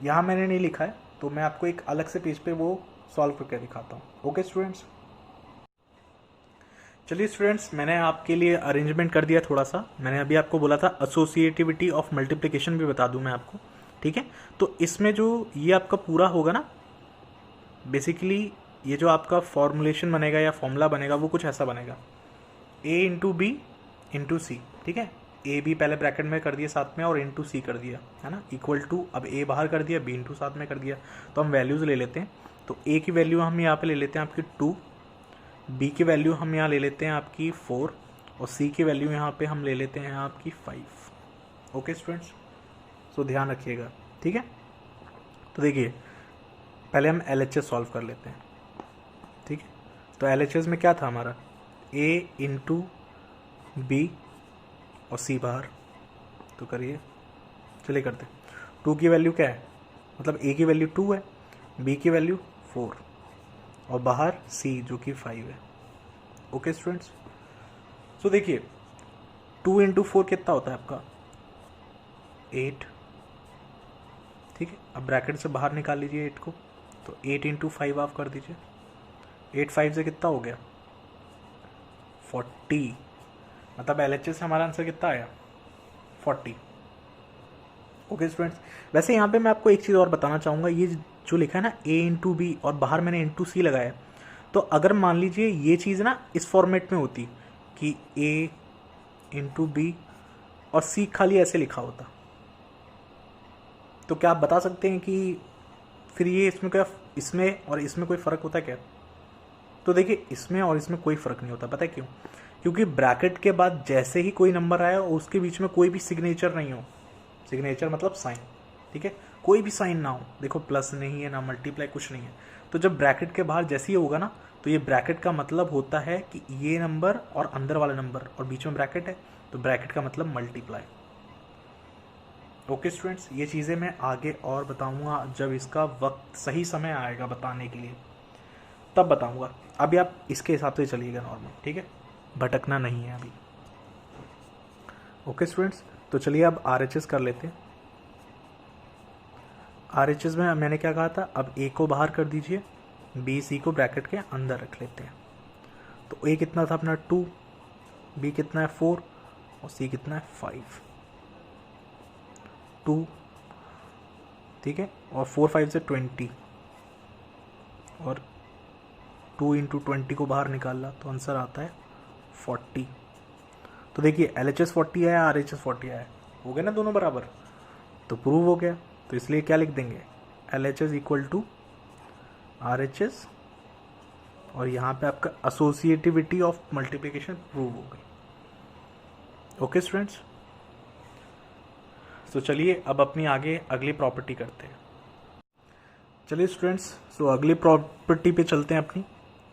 यहाँ मैंने नहीं लिखा है तो मैं आपको एक अलग से पेज पे वो सॉल्व करके दिखाता हूँ। ओके स्टूडेंट्स, चलिए स्टूडेंट्स मैंने आपके लिए अरेंजमेंट कर दिया थोड़ा सा। मैंने अभी आपको बोला था एसोसिएटिविटी ऑफ मल्टीप्लिकेशन भी बता दूं मैं आपको। ठीक है, तो इसमें जो ये आपका पूरा होगा ना, बेसिकली ये जो आपका फॉर्मूलेशन बनेगा या फॉर्मूला बनेगा वो कुछ ऐसा बनेगा, A इंटू बी इंटू सी। ठीक है, ए बी पहले ब्रैकेट में कर दिया साथ में और इंटू सी कर दिया, है ना, इक्वल टू, अब ए बाहर कर दिया, बी इंटू साथ में कर दिया। तो हम वैल्यूज़ ले लेते हैं। तो ए की वैल्यू हम यहाँ पे ले लेते हैं आपकी 2, बी की वैल्यू हम यहाँ ले लेते हैं आपकी 4 और सी की वैल्यू यहाँ पे हम ले लेते हैं आपकी 5। ओके स्टूडेंट्स, सो ध्यान रखिएगा, ठीक है। तो देखिए पहले हम LHS सॉल्व कर लेते हैं, ठीक है। तो LHS में क्या था हमारा, a इंटू बी और c बाहर, तो करिए, चलिए करते हैं। 2 की वैल्यू क्या है, मतलब a की वैल्यू 2 है, b की वैल्यू 4 और बाहर c जो कि 5 है। ओके स्टूडेंट्स, सो देखिए 2 इंटू 4 कितना होता है आपका 8, ठीक है। अब ब्रैकेट से बाहर निकाल लीजिए 8 को, तो 8 इंटू 5 आप कर दीजिए, 8 5 से कितना हो गया 40, मतलब LHS से हमारा आंसर कितना आया 40। ओके स्टूडेंट्स, वैसे यहाँ पे मैं आपको एक चीज़ और बताना चाहूँगा, ये जो लिखा है ना a इंटू बी और बाहर मैंने इंटू सी लगाया, तो अगर मान लीजिए ये चीज़ ना इस फॉर्मेट में होती कि a इंटू बी और c खाली ऐसे लिखा होता, तो क्या आप बता सकते हैं कि फिर ये इसमें क्या, इसमें और इसमें कोई फ़र्क होता है क्या? तो देखिए इसमें और इसमें कोई फ़र्क नहीं होता, पता है क्यों? क्योंकि ब्रैकेट के बाद जैसे ही कोई नंबर आया और उसके बीच में कोई भी सिग्नेचर नहीं हो, सिग्नेचर मतलब साइन, ठीक है, कोई भी साइन ना हो, देखो प्लस नहीं है ना मल्टीप्लाई, कुछ नहीं है, तो जब ब्रैकेट के बाहर जैसे ही होगा ना, तो ये ब्रैकेट का मतलब होता है कि ये नंबर और अंदर वाला नंबर और बीच में ब्रैकेट है, तो ब्रैकेट का मतलब मल्टीप्लाई। ओके स्टूडेंट्स, ये चीज़ें मैं आगे और बताऊंगा जब इसका वक्त सही समय आएगा बताने के लिए, तब बताऊंगा। अभी आप इसके हिसाब से चलिएगा नॉर्मल, ठीक है, भटकना नहीं है अभी। ओके स्टूडेंट्स, तो चलिए अब RHS कर लेते हैं। RHS में मैंने क्या कहा था, अब A को बाहर कर दीजिए, B C को ब्रैकेट के अंदर रख लेते हैं। तो A कितना था अपना 2, B कितना है 4 और C कितना है 5, 2, ठीक है, और 4 5 से 20 और 2 इंटू 20 को बाहर निकाला तो आंसर आता है 40। तो देखिए LHS 40 आया, RHS 40 आया, हो गया ना दोनों बराबर, तो प्रूव हो गया। तो इसलिए क्या लिख देंगे, LHS इक्वल टू RHS और यहाँ पे आपका एसोसिएटिविटी ऑफ मल्टीप्लिकेशन प्रूव हो गई। ओके स्टूडेंट्स, तो चलिए अब अपनी आगे अगली प्रॉपर्टी करते हैं। चलिए स्टूडेंट्स, सो अगली प्रॉपर्टी पे चलते हैं अपनी।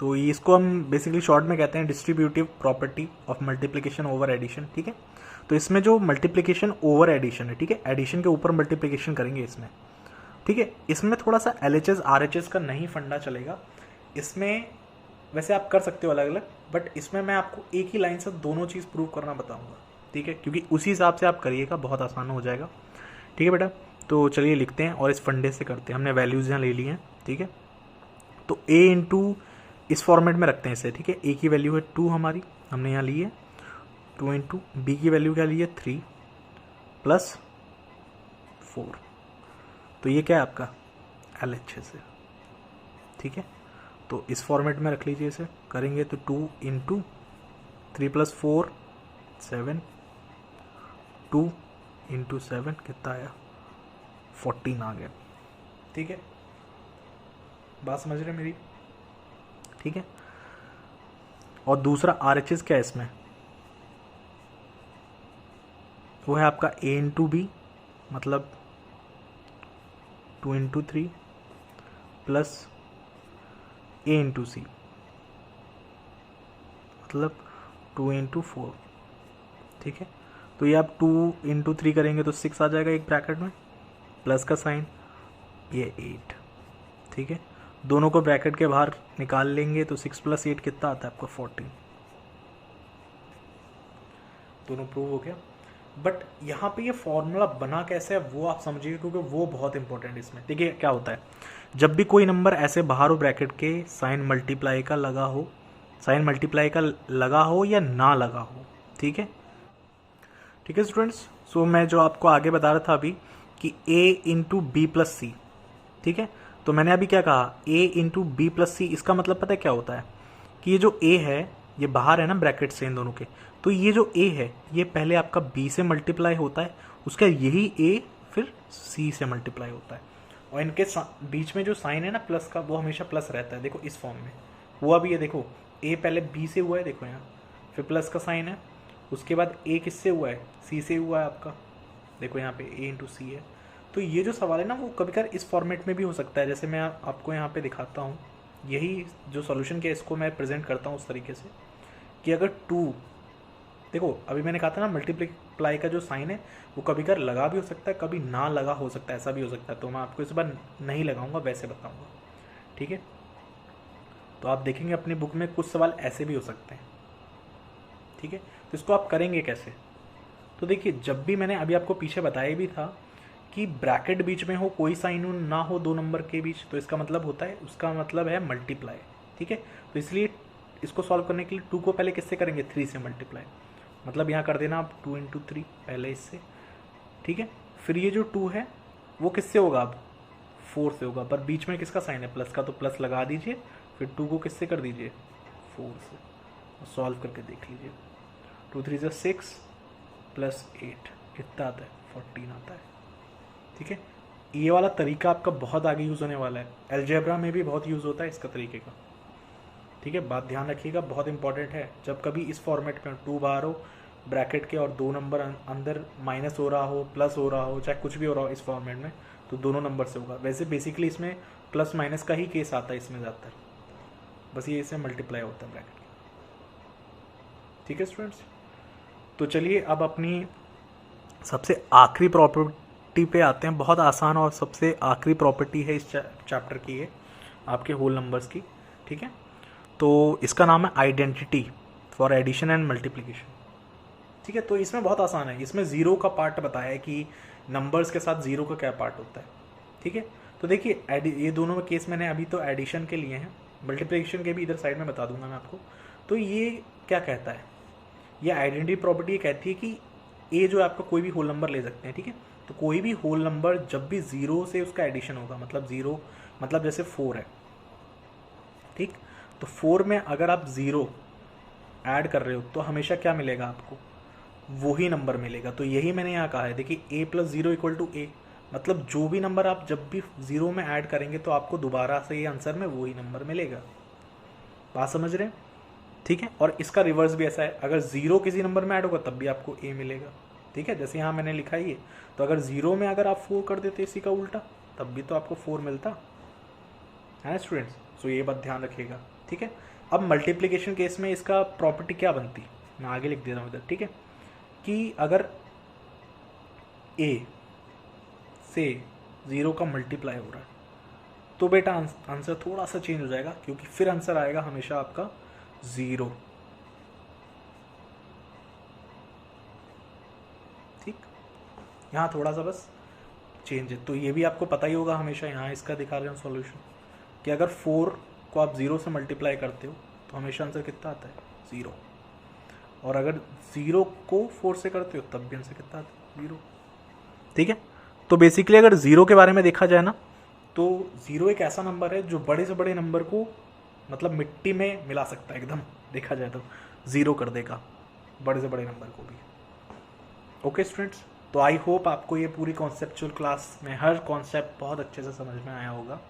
तो इसको हम बेसिकली शॉर्ट में कहते हैं distributive property of multiplication over addition, ठीक है। तो इसमें जो मल्टीप्लिकेशन ओवर एडिशन है, ठीक है, एडिशन के ऊपर मल्टीप्लिकेशन करेंगे इसमें, ठीक है। इसमें थोड़ा सा LHS RHS का नहीं फंडा चलेगा, इसमें वैसे आप कर सकते हो अलग अलग, बट इसमें मैं आपको एक ही लाइन से दोनों चीज़ प्रूव करना बताऊंगा, ठीक है, क्योंकि उसी हिसाब से आप करिएगा, बहुत आसान हो जाएगा, ठीक है बेटा। तो चलिए लिखते हैं और इस फंडे से करते हैं। हमने वैल्यूज़ यहाँ ले ली हैं, ठीक है। तो A इंटू इस फॉर्मेट में रखते हैं इसे, ठीक है। A की वैल्यू है 2 हमारी, हमने यहाँ ली है 2 इंटू, B की वैल्यू क्या ली है 3 प्लस 4, तो ये क्या है आपका LHS है, ठीक है। तो इस फॉर्मेट में रख लीजिए इसे, करेंगे तो 2 इंटू 3 प्लस 4 7, 2 इंटू 7 कितना आया 14 आ गया, ठीक है। बात समझ रहे मेरी, ठीक है। और दूसरा RHS क्या है इसमें, वो है आपका A इंटू बी, मतलब 2 इंटू 3 प्लस A इंटू सी, मतलब 2 इंटू 4, ठीक है। तो ये आप 2 इंटू 3 करेंगे तो 6 आ जाएगा एक ब्रैकेट में, प्लस का साइन, ये 8, ठीक है। दोनों को ब्रैकेट के बाहर निकाल लेंगे तो 6 प्लस 8 कितना आता है आपका 14, दोनों प्रूव हो गया। बट यहाँ पे ये फॉर्मूला बना कैसे है वो आप समझिए, क्योंकि वो बहुत इंपॉर्टेंट इसमें। देखिए क्या होता है, जब भी कोई नंबर ऐसे बाहर हो ब्रैकेट के, साइन मल्टीप्लाई का लगा हो, साइन मल्टीप्लाई का लगा हो या ना लगा हो, ठीक है, ठीक है स्टूडेंट्स। सो मैं जो आपको आगे बता रहा था अभी कि A इंटू बी प्लस सी, ठीक है। तो मैंने अभी क्या कहा, A इंटू बी प्लस सी, इसका मतलब पता है क्या होता है कि ये जो A है ये बाहर है ना ब्रैकेट से इन दोनों के, तो ये जो a है ये पहले आपका b से मल्टीप्लाई होता है, उसका यही a फिर c से मल्टीप्लाई होता है, और इनके बीच में जो साइन है ना प्लस का, वो हमेशा प्लस रहता है। देखो इस फॉर्म में हुआ भी है, देखो a पहले b से हुआ है, देखो यहाँ फिर प्लस का साइन है, उसके बाद a किससे हुआ है, c से हुआ है आपका, देखो यहाँ पे a इंटू सी है। तो ये जो सवाल है ना वो कभी कभार इस फॉर्मेट में भी हो सकता है, जैसे मैं आपको यहाँ पे दिखाता हूँ, यही जो सॉल्यूशन के इसको मैं प्रेजेंट करता हूँ उस तरीके से कि अगर 2, देखो अभी मैंने कहा था ना मल्टीप्लाई का जो साइन है वो कभी कभार लगा भी हो सकता है, कभी ना लगा हो सकता है, ऐसा भी हो सकता है, तो मैं आपको इस बार नहीं लगाऊंगा, वैसे बताऊंगा, ठीक है। तो आप देखेंगे अपनी बुक में कुछ सवाल ऐसे भी हो सकते हैं, ठीक है। तो इसको आप करेंगे कैसे, तो देखिए जब भी मैंने अभी आपको पीछे बताया भी था कि ब्रैकेट बीच में हो, कोई साइन ना हो दो नंबर के बीच, तो इसका मतलब होता है, उसका मतलब है मल्टीप्लाई, ठीक है। तो इसलिए इसको सॉल्व करने के लिए 2 को पहले किससे करेंगे, 3 से मल्टीप्लाई, मतलब यहाँ कर देना आप 2 इंटू 3 पहले इससे, ठीक है। फिर ये जो 2 है वो किससे होगा, अब 4 से होगा, पर बीच में किसका साइन है, प्लस का, तो प्लस लगा दीजिए, फिर 2 को किससे कर दीजिए, 4 से, सॉल्व करके देख लीजिए। 2 3 6 प्लस 8 कितना आता है, 14 आता है, ठीक है। ये वाला तरीका आपका बहुत आगे यूज़ होने वाला है, अलजेब्रा में भी बहुत यूज़ होता है इसका तरीके का, ठीक है। बात ध्यान रखिएगा, बहुत इंपॉर्टेंट है, जब कभी इस फॉर्मेट में 2 बाहर हो ब्रैकेट के और 2 नंबर अंदर माइनस हो रहा हो, प्लस हो रहा हो, चाहे कुछ भी हो रहा हो इस फॉर्मेट में, तो दोनों नंबर से होगा। वैसे बेसिकली इसमें प्लस माइनस का ही केस आता है इसमें ज़्यादातर, बस ये इससे मल्टीप्लाई होता है ब्रैकेट, ठीक है स्टूडेंट्स। तो चलिए अब अपनी सबसे आखिरी प्रॉपर्टी पे आते हैं, बहुत आसान और सबसे आखिरी प्रॉपर्टी है इस चैप्टर की, ये आपके होल नंबर्स की, ठीक है। तो इसका नाम है identity for addition and multiplication, ठीक है। तो इसमें बहुत आसान है, इसमें ज़ीरो का पार्ट बताया है कि नंबर्स के साथ ज़ीरो का क्या पार्ट होता है, ठीक है। तो देखिए ये दोनों केस मैंने अभी तो एडिशन के लिए हैं, मल्टीप्लिकेशन के भी इधर साइड में बता दूंगा मैं आपको। तो ये क्या कहता है, ये आइडेंटिटी प्रॉपर्टी कहती है कि ए जो है आपका कोई भी होल नंबर ले सकते हैं, ठीक है। तो कोई भी होल नंबर जब भी ज़ीरो से उसका एडिशन होगा, मतलब ज़ीरो मतलब जैसे 4 है, ठीक, तो 4 में अगर आप ज़ीरो ऐड कर रहे हो तो हमेशा क्या मिलेगा आपको, वही नंबर मिलेगा। तो यही मैंने यहाँ कहा है, देखिए a प्लस 0 इक्वल टू ए, मतलब जो भी नंबर आप जब भी ज़ीरो में ऐड करेंगे तो आपको दोबारा से ये आंसर में वही नंबर मिलेगा, बात समझ रहे हैं, ठीक है। और इसका रिवर्स भी ऐसा है, अगर 0 किसी नंबर में ऐड होगा तब भी आपको a मिलेगा, ठीक है। जैसे यहाँ मैंने लिखा है ये, तो अगर 0 में अगर आप 4 कर देते इसी का उल्टा, तब भी तो आपको 4 मिलता है स्टूडेंट्स। सो ये बात ध्यान रखिएगा, ठीक है। अब मल्टीप्लिकेशन केस में इसका प्रॉपर्टी क्या बनती, मैं आगे लिख दे रहा हूँ इधर, ठीक है, कि अगर a से 0 का मल्टीप्लाई हो रहा है तो बेटा आंसर थोड़ा सा चेंज हो जाएगा, क्योंकि फिर आंसर आएगा हमेशा आपका 0, ठीक, यहाँ थोड़ा सा बस चेंज है। तो ये भी आपको पता ही होगा, हमेशा यहाँ इसका दिखा रहे हैं सॉल्यूशन कि अगर 4 को आप 0 से मल्टीप्लाई करते हो तो हमेशा आंसर कितना आता है, 0, और अगर 0 को 4 से करते हो तब भी आंसर कितना आता है, 0, ठीक है। तो बेसिकली अगर 0 के बारे में देखा जाए ना, तो 0 एक ऐसा नंबर है जो बड़े से बड़े नंबर को मतलब मिट्टी में मिला सकता है, एकदम देखा जाए तो 0 कर देगा बड़े से बड़े नंबर को भी। ओके स्टूडेंट्स, तो आई होप आपको ये पूरी कॉन्सेप्चुअल क्लास में हर कॉन्सेप्ट बहुत अच्छे से समझ में आया होगा।